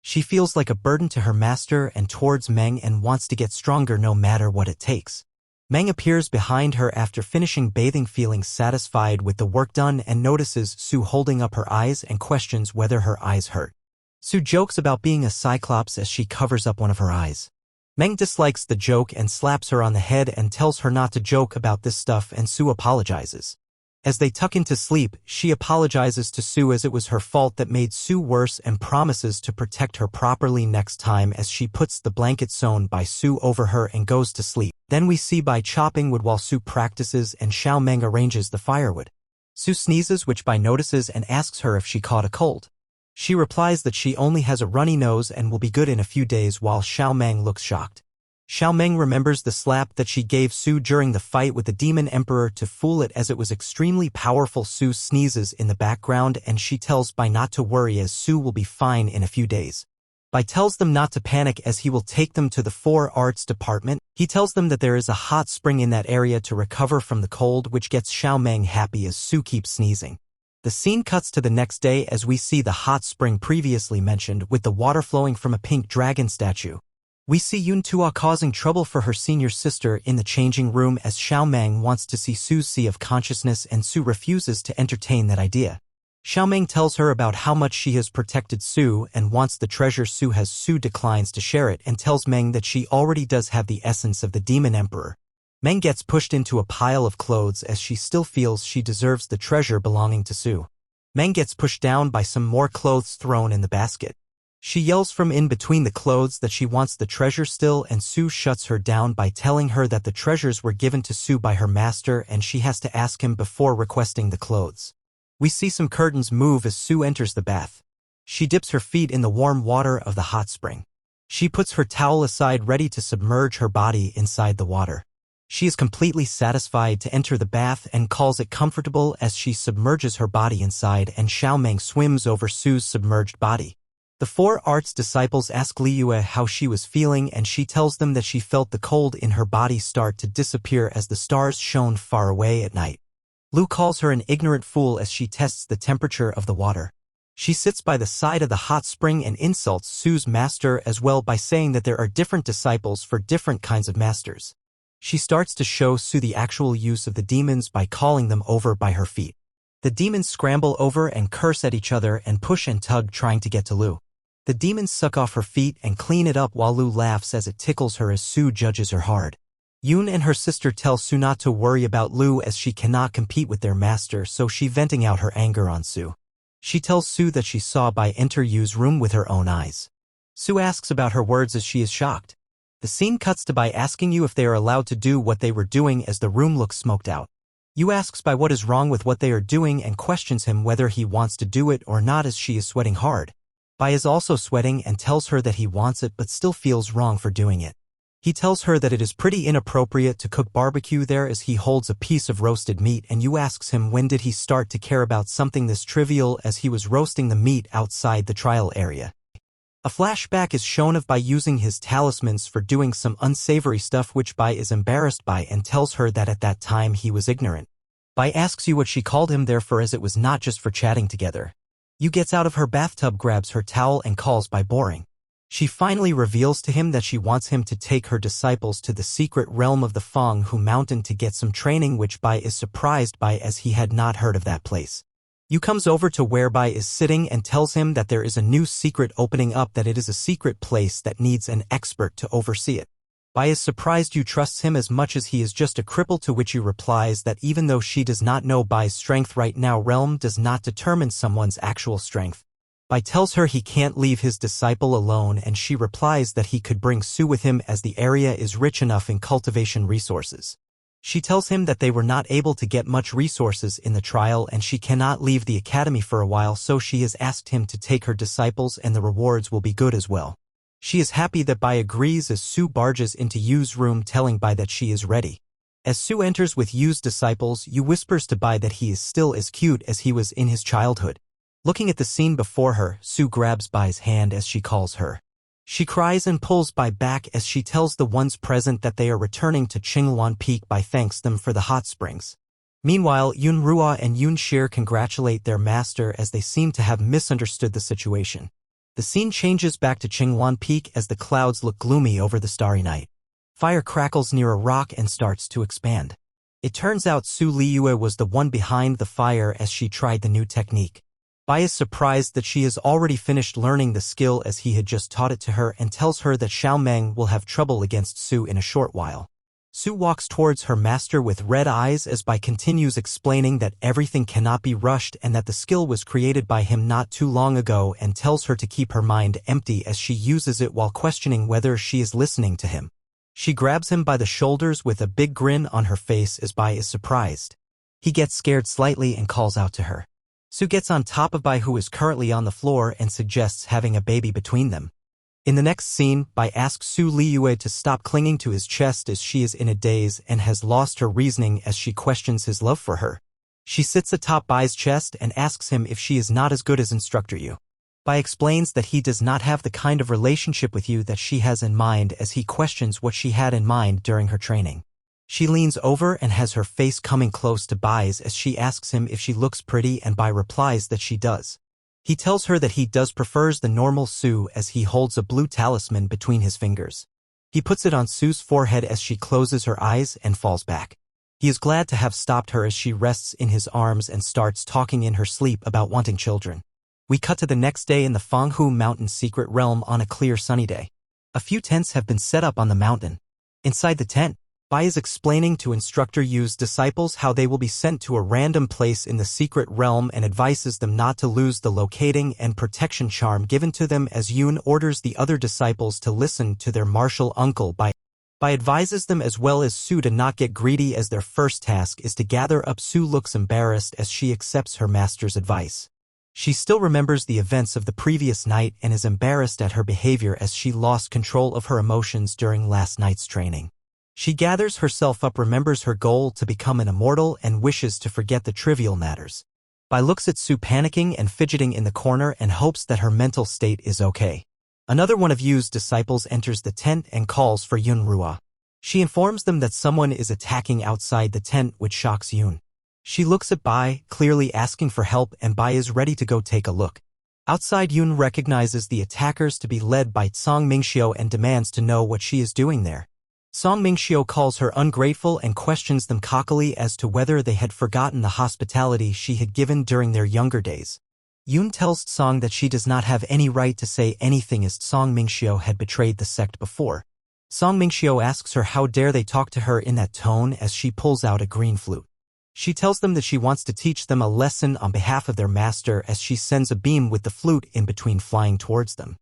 She feels like a burden to her master and towards Meng and wants to get stronger no matter what it takes. Meng appears behind her after finishing bathing, feeling satisfied with the work done, and notices Su holding up her eyes and questions whether her eyes hurt. Su jokes about being a cyclops as she covers up one of her eyes. Meng dislikes the joke and slaps her on the head and tells her not to joke about this stuff, and Su apologizes. As they tuck into sleep, she apologizes to Su as it was her fault that made Su worse and promises to protect her properly next time as she puts the blanket sewn by Su over her and goes to sleep. Then we see Bai chopping wood while Su practices and Xiao Meng arranges the firewood. Su sneezes, which Bai notices and asks her if she caught a cold. She replies that she only has a runny nose and will be good in a few days, while Xiao Meng looks shocked. Xiao Meng remembers the slap that she gave Su during the fight with the Demon Emperor to fool it as it was extremely powerful. Su sneezes in the background and she tells Bai not to worry as Su will be fine in a few days. Bai tells them not to panic as he will take them to the 4 arts department. He tells them that there is a hot spring in that area to recover from the cold, which gets Xiao Meng happy as Su keeps sneezing. The scene cuts to the next day as we see the hot spring previously mentioned with the water flowing from a pink dragon statue. We see Yun Tua causing trouble for her senior sister in the changing room as Xiao Meng wants to see Su's sea of consciousness, and Su refuses to entertain that idea. Xiao Meng tells her about how much she has protected Su and wants the treasure Su has. Su declines to share it and tells Meng that she already does have the essence of the Demon Emperor. Meng gets pushed into a pile of clothes as she still feels she deserves the treasure belonging to Su. Meng gets pushed down by some more clothes thrown in the basket. She yells from in between the clothes that she wants the treasure still, and Sue shuts her down by telling her that the treasures were given to Sue by her master and she has to ask him before requesting the clothes. We see some curtains move as Sue enters the bath. She dips her feet in the warm water of the hot spring. She puts her towel aside ready to submerge her body inside the water. She is completely satisfied to enter the bath and calls it comfortable as she submerges her body inside and Xiaomeng swims over Sue's submerged body. The four arts disciples ask Liyue how she was feeling and she tells them that she felt the cold in her body start to disappear as the stars shone far away at night. Lu calls her an ignorant fool as she tests the temperature of the water. She sits by the side of the hot spring and insults Sue's master as well by saying that there are different disciples for different kinds of masters. She starts to show Sue the actual use of the demons by calling them over by her feet. The demons scramble over and curse at each other and push and tug trying to get to Lu. The demons suck off her feet and clean it up while Lu laughs as it tickles her as Sue judges her hard. Yun and her sister tell Sue not to worry about Lu as she cannot compete with their master, so she venting out her anger on Sue. She tells Sue that she saw Bai enter Yu's room with her own eyes. Sue asks about her words as she is shocked. The scene cuts to Bai asking Yu if they are allowed to do what they were doing as the room looks smoked out. Yu asks Bai what is wrong with what they are doing and questions him whether he wants to do it or not as she is sweating hard. Bai is also sweating and tells her that he wants it but still feels wrong for doing it. He tells her that it is pretty inappropriate to cook barbecue there as he holds a piece of roasted meat, and Yu asks him when did he start to care about something this trivial as he was roasting the meat outside the trial area. A flashback is shown of Bai using his talismans for doing some unsavory stuff which Bai is embarrassed by and tells her that at that time he was ignorant. Bai asks Yu what she called him there for as it was not just for chatting together. Yu gets out of her bathtub, grabs her towel and calls Bai boring. She finally reveals to him that she wants him to take her disciples to the secret realm of the Fanghu Mountain to get some training, which Bai is surprised by as he had not heard of that place. Yu comes over to where Bai is sitting and tells him that there is a new secret opening up, that it is a secret place that needs an expert to oversee it. Bai is surprised Yu trusts him as much as he is just a cripple, to which Yu replies that even though she does not know Bai's strength right now, realm does not determine someone's actual strength. Bai tells her he can't leave his disciple alone and she replies that he could bring Sue with him as the area is rich enough in cultivation resources. She tells him that they were not able to get much resources in the trial and she cannot leave the academy for a while, so she has asked him to take her disciples and the rewards will be good as well. She is happy that Bai agrees as Sue barges into Yu's room telling Bai that she is ready. As Sue enters with Yu's disciples, Yu whispers to Bai that he is still as cute as he was in his childhood. Looking at the scene before her, Sue grabs Bai's hand as she calls her. She cries and pulls Bai back as she tells the ones present that they are returning to Qingluan Peak. Bai thanks them for the hot springs. Meanwhile, Yun Ruo and Yun Shir congratulate their master as they seem to have misunderstood the situation. The scene changes back to Qingluan Peak as the clouds look gloomy over the starry night. Fire crackles near a rock and starts to expand. It turns out Su Liyue was the one behind the fire as she tried the new technique. Bai is surprised that she has already finished learning the skill as he had just taught it to her and tells her that Xiaomeng will have trouble against Su in a short while. Su walks towards her master with red eyes as Bai continues explaining that everything cannot be rushed and that the skill was created by him not too long ago, and tells her to keep her mind empty as she uses it while questioning whether she is listening to him. She grabs him by the shoulders with a big grin on her face as Bai is surprised. He gets scared slightly and calls out to her. Su gets on top of Bai, who is currently on the floor, and suggests having a baby between them. In the next scene, Bai asks Su Liyue to stop clinging to his chest as she is in a daze and has lost her reasoning as she questions his love for her. She sits atop Bai's chest and asks him if she is not as good as Instructor Yu. Bai explains that he does not have the kind of relationship with Yu that she has in mind as he questions what she had in mind during her training. She leans over and has her face coming close to Bai's as she asks him if she looks pretty, and Bai replies that she does. He tells her that he prefers the normal Su as he holds a blue talisman between his fingers. He puts it on Su's forehead as she closes her eyes and falls back. He is glad to have stopped her as she rests in his arms and starts talking in her sleep about wanting children. We cut to the next day in the Fanghu Mountain secret realm on a clear sunny day. A few tents have been set up on the mountain. Inside the tent, Bai is explaining to Instructor Yu's disciples how they will be sent to a random place in the secret realm and advises them not to lose the locating and protection charm given to them as Yun orders the other disciples to listen to their martial uncle. Bai advises them as well as Su to not get greedy as their first task is to gather up. Su looks embarrassed as she accepts her master's advice. She still remembers the events of the previous night and is embarrassed at her behavior as she lost control of her emotions during last night's training. She gathers herself up, remembers her goal to become an immortal, and wishes to forget the trivial matters. Bai looks at Su panicking and fidgeting in the corner and hopes that her mental state is okay. Another one of Yu's disciples enters the tent and calls for Yun Rua. She informs them that someone is attacking outside the tent, which shocks Yun. She looks at Bai, clearly asking for help, and Bai is ready to go take a look. Outside, Yun recognizes the attackers to be led by Song Mingxiu and demands to know what she is doing there. Song Mingxiu calls her ungrateful and questions them cockily as to whether they had forgotten the hospitality she had given during their younger days. Yun tells Song that she does not have any right to say anything as Song Mingxiu had betrayed the sect before. Song Mingxiu asks her how dare they talk to her in that tone as she pulls out a green flute. She tells them that she wants to teach them a lesson on behalf of their master as she sends a beam with the flute in between flying towards them.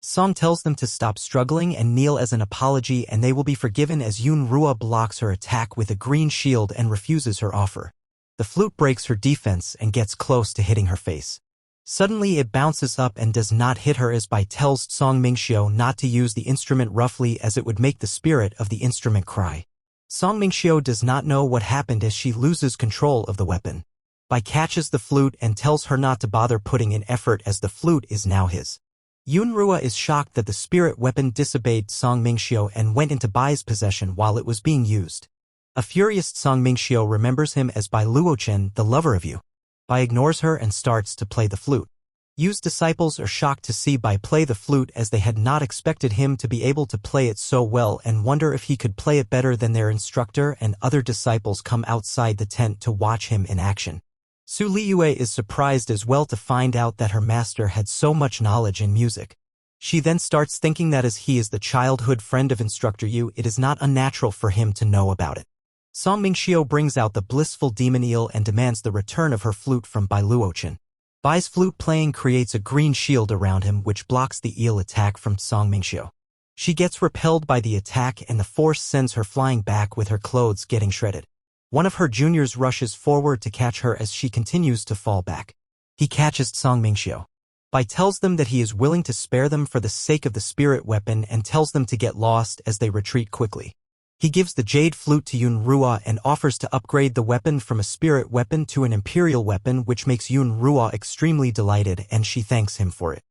Song tells them to stop struggling and kneel as an apology and they will be forgiven as Yun Rua blocks her attack with a green shield and refuses her offer. The flute breaks her defense and gets close to hitting her face. Suddenly it bounces up and does not hit her as Bai tells Song Mingxiu not to use the instrument roughly as it would make the spirit of the instrument cry. Song Mingxiu does not know what happened as she loses control of the weapon. Bai catches the flute and tells her not to bother putting in effort as the flute is now his. Yun Rua is shocked that the spirit weapon disobeyed Song Mingxiu and went into Bai's possession while it was being used. A furious Song Mingxiu remembers him as Bai Luochen, the lover of Yu. Bai ignores her and starts to play the flute. Yu's disciples are shocked to see Bai play the flute as they had not expected him to be able to play it so well and wonder if he could play it better than their instructor, and other disciples come outside the tent to watch him in action. Su Liyue is surprised as well to find out that her master had so much knowledge in music. She then starts thinking that as he is the childhood friend of Instructor Yu, it is not unnatural for him to know about it. Song Mingxiu brings out the blissful demon eel and demands the return of her flute from Bai Luochen. Bai's flute playing creates a green shield around him which blocks the eel attack from Song Mingxiu. She gets repelled by the attack and the force sends her flying back with her clothes getting shredded. One of her juniors rushes forward to catch her as she continues to fall back. He catches Song Mingxiu. Bai tells them that he is willing to spare them for the sake of the spirit weapon and tells them to get lost as they retreat quickly. He gives the jade flute to Yun Rua and offers to upgrade the weapon from a spirit weapon to an imperial weapon, which makes Yun Rua extremely delighted and she thanks him for it.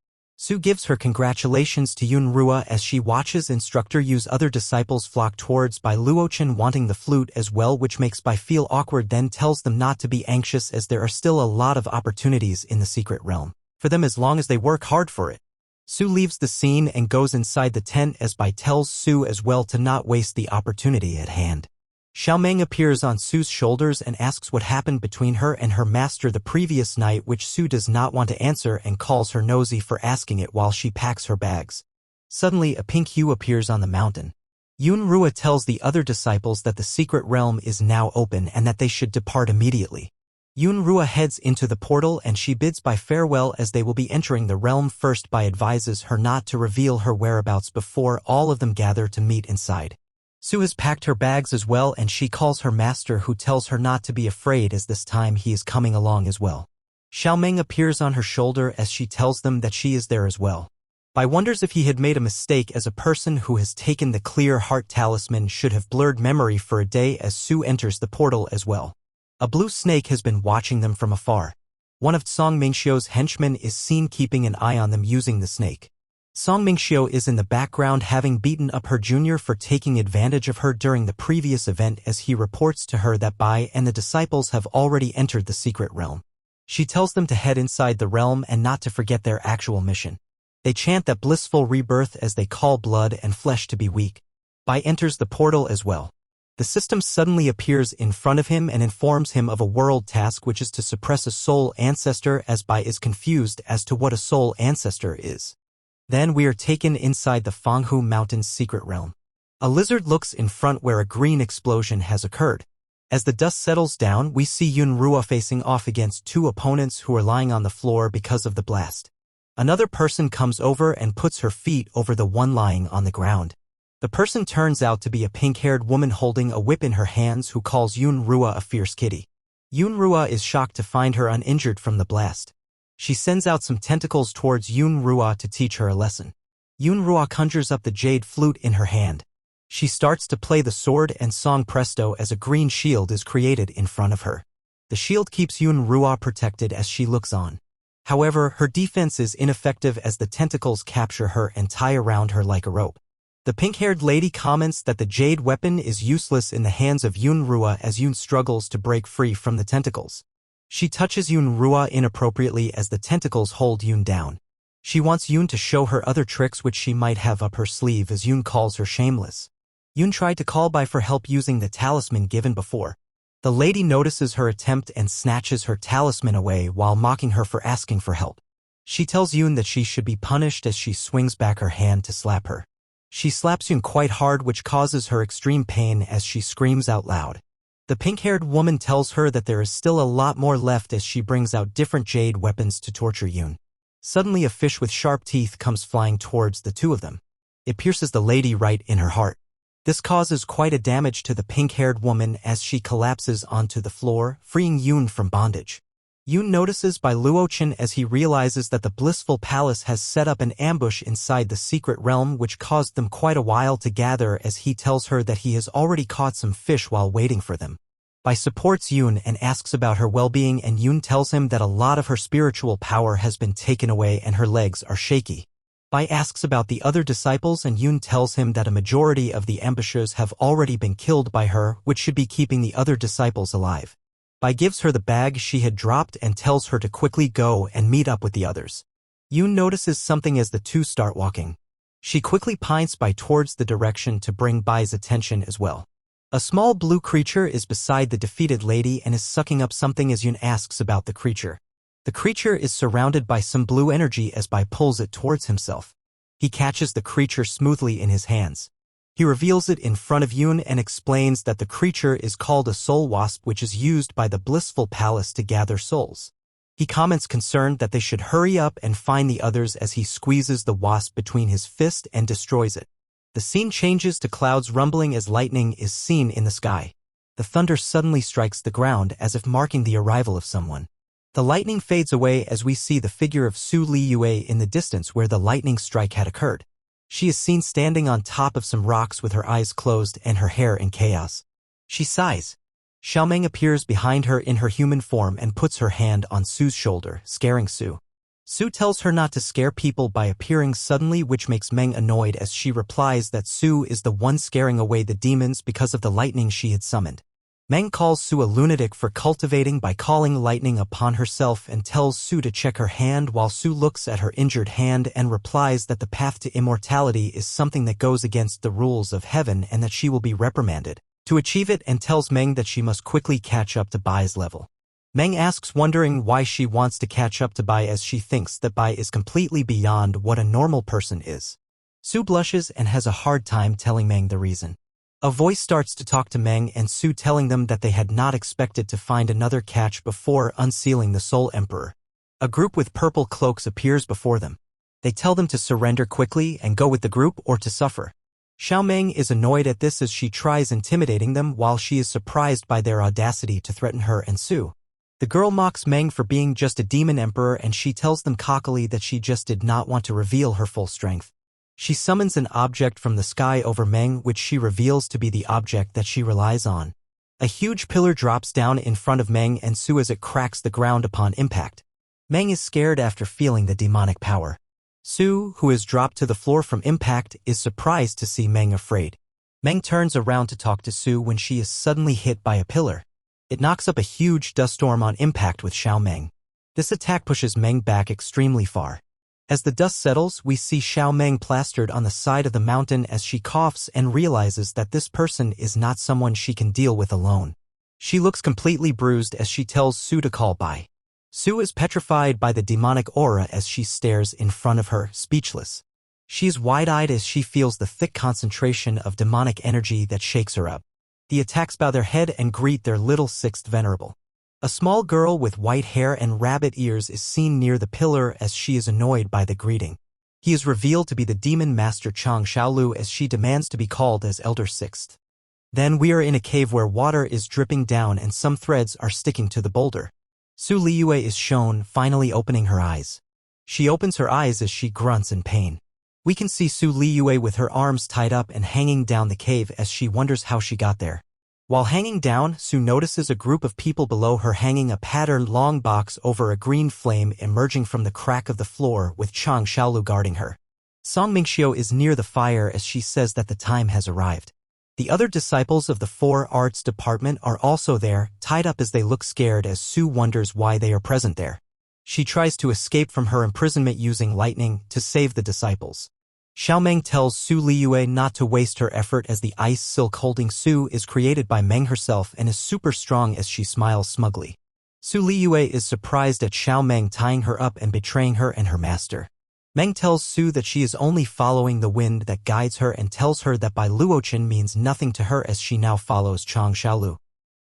Su gives her congratulations to Yun Rua as she watches Instructor Yu's other disciples flock towards Bai Luochen wanting the flute as well, which makes Bai feel awkward, then tells them not to be anxious as there are still a lot of opportunities in the secret realm for them as long as they work hard for it. Su leaves the scene and goes inside the tent as Bai tells Su as well to not waste the opportunity at hand. Xiaomeng appears on Su's shoulders and asks what happened between her and her master the previous night, which Su does not want to answer and calls her nosy for asking it while she packs her bags. Suddenly a pink hue appears on the mountain. Yun Rua tells the other disciples that the secret realm is now open and that they should depart immediately. Yun Rua heads into the portal and she bids Bai farewell as they will be entering the realm first. Bai advises her not to reveal her whereabouts before all of them gather to meet inside. Su has packed her bags as well and she calls her master, who tells her not to be afraid as this time he is coming along as well. Xiaomeng appears on her shoulder as she tells them that she is there as well. Bai wonders if he had made a mistake as a person who has taken the clear heart talisman should have blurred memory for a day as Su enters the portal as well. A blue snake has been watching them from afar. One of Song Mingxiu's henchmen is seen keeping an eye on them using the snake. Song Mingxiu is in the background, having beaten up her junior for taking advantage of her during the previous event, as he reports to her that Bai and the disciples have already entered the secret realm. She tells them to head inside the realm and not to forget their actual mission. They chant that blissful rebirth as they call blood and flesh to be weak. Bai enters the portal as well. The system suddenly appears in front of him and informs him of a world task, which is to suppress a soul ancestor, as Bai is confused as to what a soul ancestor is. Then we are taken inside the Fanghu Mountains secret realm. A lizard looks in front where a green explosion has occurred. As the dust settles down, we see Yunrua facing off against two opponents who are lying on the floor because of the blast. Another person comes over and puts her feet over the one lying on the ground. The person turns out to be a pink-haired woman holding a whip in her hands who calls Yunrua a fierce kitty. Yunrua is shocked to find her uninjured from the blast. She sends out some tentacles towards Yunrua to teach her a lesson. Yunrua conjures up the jade flute in her hand. She starts to play the sword and song presto as a green shield is created in front of her. The shield keeps Yunrua protected as she looks on. However, her defense is ineffective as the tentacles capture her and tie around her like a rope. The pink-haired lady comments that the jade weapon is useless in the hands of Yunrua as Yun struggles to break free from the tentacles. She touches Yunrua inappropriately as the tentacles hold Yun down. She wants Yun to show her other tricks which she might have up her sleeve as Yun calls her shameless. Yun tried to call by for help using the talisman given before. The lady notices her attempt and snatches her talisman away while mocking her for asking for help. She tells Yun that she should be punished as she swings back her hand to slap her. She slaps Yun quite hard, which causes her extreme pain as she screams out loud. The pink-haired woman tells her that there is still a lot more left as she brings out different jade weapons to torture Yun. Suddenly a fish with sharp teeth comes flying towards the two of them. It pierces the lady right in her heart. This causes quite a damage to the pink-haired woman as she collapses onto the floor, freeing Yun from bondage. Yun notices by Luochen as he realizes that the blissful palace has set up an ambush inside the secret realm, which caused them quite a while to gather, as he tells her that he has already caught some fish while waiting for them. Bai supports Yun and asks about her well-being, and Yun tells him that a lot of her spiritual power has been taken away and her legs are shaky. Bai asks about the other disciples, and Yun tells him that a majority of the ambushers have already been killed by her, which should be keeping the other disciples alive. Bai gives her the bag she had dropped and tells her to quickly go and meet up with the others. Yun notices something as the two start walking. She quickly points Bai towards the direction to bring Bai's attention as well. A small blue creature is beside the defeated lady and is sucking up something as Yun asks about the creature. The creature is surrounded by some blue energy as Bai pulls it towards himself. He catches the creature smoothly in his hands. He reveals it in front of Yun and explains that the creature is called a soul wasp, which is used by the blissful palace to gather souls. He comments concerned that they should hurry up and find the others as he squeezes the wasp between his fist and destroys it. The scene changes to clouds rumbling as lightning is seen in the sky. The thunder suddenly strikes the ground as if marking the arrival of someone. The lightning fades away as we see the figure of Su Liyue in the distance where the lightning strike had occurred. She is seen standing on top of some rocks with her eyes closed and her hair in chaos. She sighs. Xiaomeng appears behind her in her human form and puts her hand on Su's shoulder, scaring Su. Su tells her not to scare people by appearing suddenly, which makes Meng annoyed as she replies that Su is the one scaring away the demons because of the lightning she had summoned. Meng calls Su a lunatic for cultivating by calling lightning upon herself and tells Su to check her hand, while Su looks at her injured hand and replies that the path to immortality is something that goes against the rules of heaven and that she will be reprimanded to achieve it, and tells Meng that she must quickly catch up to Bai's level. Meng asks, wondering why she wants to catch up to Bai, as she thinks that Bai is completely beyond what a normal person is. Su blushes and has a hard time telling Meng the reason. A voice starts to talk to Meng and Su, telling them that they had not expected to find another catch before unsealing the Soul Emperor. A group with purple cloaks appears before them. They tell them to surrender quickly and go with the group or to suffer. Xiaomeng is annoyed at this as she tries intimidating them, while she is surprised by their audacity to threaten her and Su. The girl mocks Meng for being just a demon emperor, and she tells them cockily that she just did not want to reveal her full strength. She summons an object from the sky over Meng, which she reveals to be the object that she relies on. A huge pillar drops down in front of Meng and Su as it cracks the ground upon impact. Meng is scared after feeling the demonic power. Su, who is dropped to the floor from impact, is surprised to see Meng afraid. Meng turns around to talk to Su when she is suddenly hit by a pillar. It knocks up a huge dust storm on impact with Xiaomeng. This attack pushes Meng back extremely far. As the dust settles, we see Xiaomeng plastered on the side of the mountain as she coughs and realizes that this person is not someone she can deal with alone. She looks completely bruised as she tells Su to call Bai. Su is petrified by the demonic aura as she stares in front of her, speechless. She is wide-eyed as she feels the thick concentration of demonic energy that shakes her up. The attacks bow their head and greet their little sixth venerable. A small girl with white hair and rabbit ears is seen near the pillar as she is annoyed by the greeting. He is revealed to be the demon master Chang Xiaolu as she demands to be called as Elder Sixth. Then we are in a cave where water is dripping down and some threads are sticking to the boulder. Su Liyue is shown, finally opening her eyes. She opens her eyes as she grunts in pain. We can see Su Liyue with her arms tied up and hanging down the cave as she wonders how she got there. While hanging down, Su notices a group of people below her hanging a patterned long box over a green flame emerging from the crack of the floor with Chang Xiaolu guarding her. Song Mingxiu is near the fire as she says that the time has arrived. The other disciples of the Four Arts Department are also there, tied up as they look scared as Su wonders why they are present there. She tries to escape from her imprisonment using lightning to save the disciples. Xiaomeng tells Su Liyue not to waste her effort as the ice silk holding Su is created by Meng herself and is super strong as she smiles smugly. Su Liyue is surprised at Xiaomeng tying her up and betraying her and her master. Meng tells Su that she is only following the wind that guides her and tells her that Bai Luochen means nothing to her as she now follows Chang Xiaolu.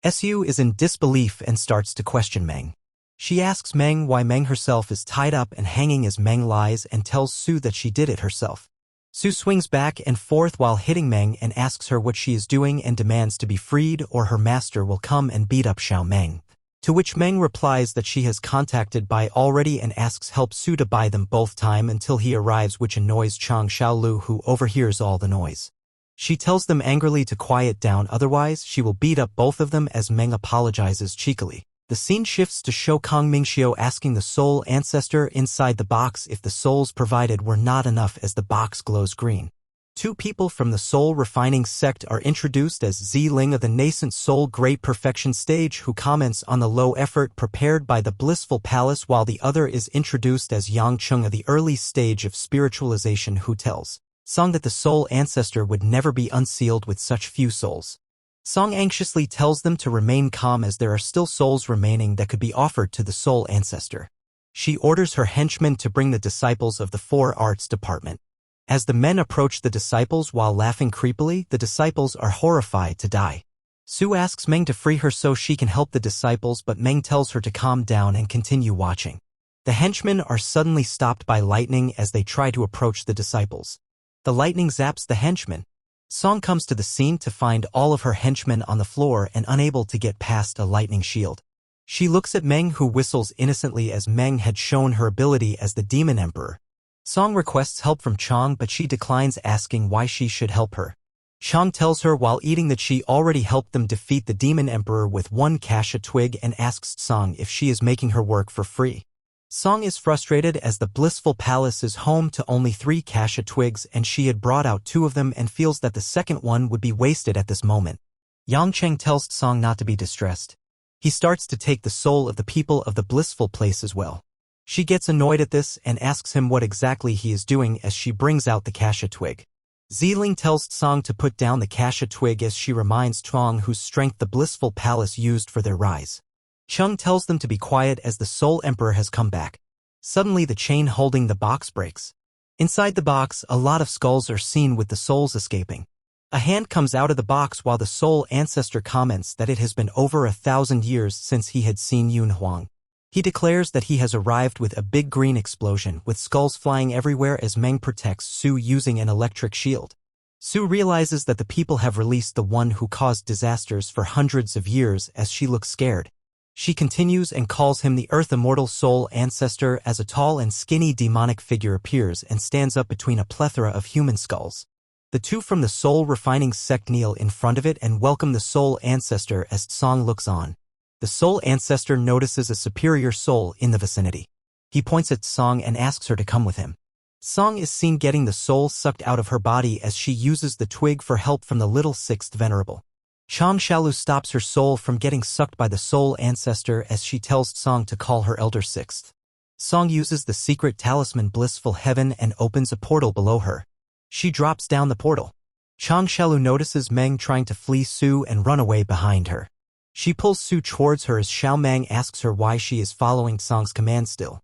Su is in disbelief and starts to question Meng. She asks Meng why Meng herself is tied up and hanging as Meng lies and tells Su that she did it herself. Su swings back and forth while hitting Meng and asks her what she is doing and demands to be freed or her master will come and beat up Xiaomeng. To which Meng replies that she has contacted Bai already and asks help Su to buy them both time until he arrives, which annoys Chang Xiaolu, who overhears all the noise. She tells them angrily to quiet down, otherwise she will beat up both of them as Meng apologizes cheekily. The scene shifts to show Kong Mingxiu asking the soul ancestor inside the box if the souls provided were not enough as the box glows green. Two people from the soul refining sect are introduced as Ziling of the nascent soul great perfection stage, who comments on the low effort prepared by the blissful palace, while the other is introduced as Yang Chung of the early stage of spiritualization, who tells Song that the soul ancestor would never be unsealed with such few souls. Song anxiously tells them to remain calm as there are still souls remaining that could be offered to the soul ancestor. She orders her henchmen to bring the disciples of the Four Arts Department. As the men approach the disciples while laughing creepily, the disciples are horrified to die. Su asks Meng to free her so she can help the disciples, but Meng tells her to calm down and continue watching. The henchmen are suddenly stopped by lightning as they try to approach the disciples. The lightning zaps the henchmen. Song comes to the scene to find all of her henchmen on the floor and unable to get past a lightning shield. She looks at Meng, who whistles innocently as Meng had shown her ability as the Demon Emperor. Song requests help from Chang, but she declines, asking why she should help her. Chang tells her while eating that she already helped them defeat the Demon Emperor with one cassia twig and asks Song if she is making her work for free. Song is frustrated as the blissful palace is home to only 3 cassia twigs and she had brought out 2 of them and feels that the second one would be wasted at this moment. Yang Cheng tells Song not to be distressed. He starts to take the soul of the people of the blissful place as well. She gets annoyed at this and asks him what exactly he is doing as she brings out the cassia twig. Ziling tells Song to put down the cassia twig as she reminds Chuang whose strength the blissful palace used for their rise. Chung tells them to be quiet as the Soul Emperor has come back. Suddenly the chain holding the box breaks. Inside the box, a lot of skulls are seen with the souls escaping. A hand comes out of the box while the Soul Ancestor comments that it has been over 1,000 years since he had seen Yun Huang. He declares that he has arrived with a big green explosion with skulls flying everywhere as Meng protects Su using an electric shield. Su realizes that the people have released the one who caused disasters for hundreds of years as she looks scared. She continues and calls him the Earth Immortal Soul Ancestor as a tall and skinny demonic figure appears and stands up between a plethora of human skulls. The two from the Soul Refining sect kneel in front of it and welcome the Soul Ancestor as Song looks on. The Soul Ancestor notices a superior soul in the vicinity. He points at Song and asks her to come with him. Song is seen getting the soul sucked out of her body as she uses the twig for help from the little sixth venerable. Chang Xiaolu stops her soul from getting sucked by the Soul Ancestor as she tells Song to call her Elder Sixth. Song uses the secret talisman Blissful Heaven and opens a portal below her. She drops down the portal. Chang Xiaolu notices Meng trying to flee Su and run away behind her. She pulls Su towards her as Xiaomeng asks her why she is following Song's command still.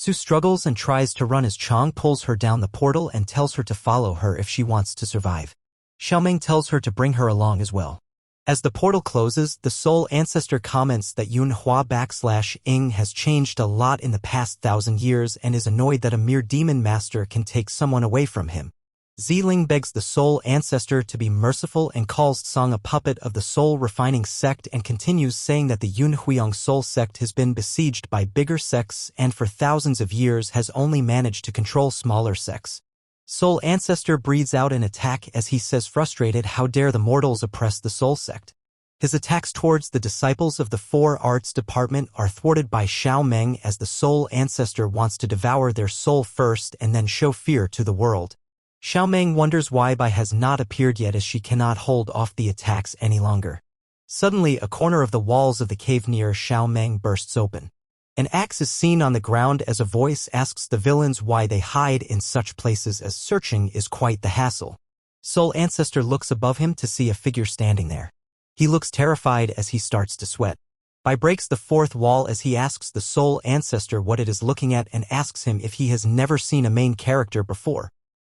Su struggles and tries to run as Chang pulls her down the portal and tells her to follow her if she wants to survive. Xiaomeng tells her to bring her along as well. As the portal closes, the soul ancestor comments that Yunhua /Ing has changed a lot in the past 1,000 years and is annoyed that a mere demon master can take someone away from him. Ziling begs the soul ancestor to be merciful and calls Song a puppet of the soul refining sect and continues saying that the Yunhuiang soul sect has been besieged by bigger sects and for thousands of years has only managed to control smaller sects. Soul ancestor breathes out an attack as he says frustrated how dare the mortals oppress the soul sect. His attacks towards the disciples of the Four Arts Department are thwarted by Xiaomeng as the soul ancestor wants to devour their soul first and then show fear to the world. Xiaomeng wonders why Bai has not appeared yet as she cannot hold off the attacks any longer. Suddenly, a corner of the walls of the cave near Xiaomeng bursts open. An axe is seen on the ground as a voice asks the villains why they hide in such places as searching is quite the hassle. Soul Ancestor looks above him to see a figure standing there. He looks terrified as he starts to sweat. Bai breaks the fourth wall as he asks the Soul Ancestor what it is looking at and asks him if he has never seen a main character before.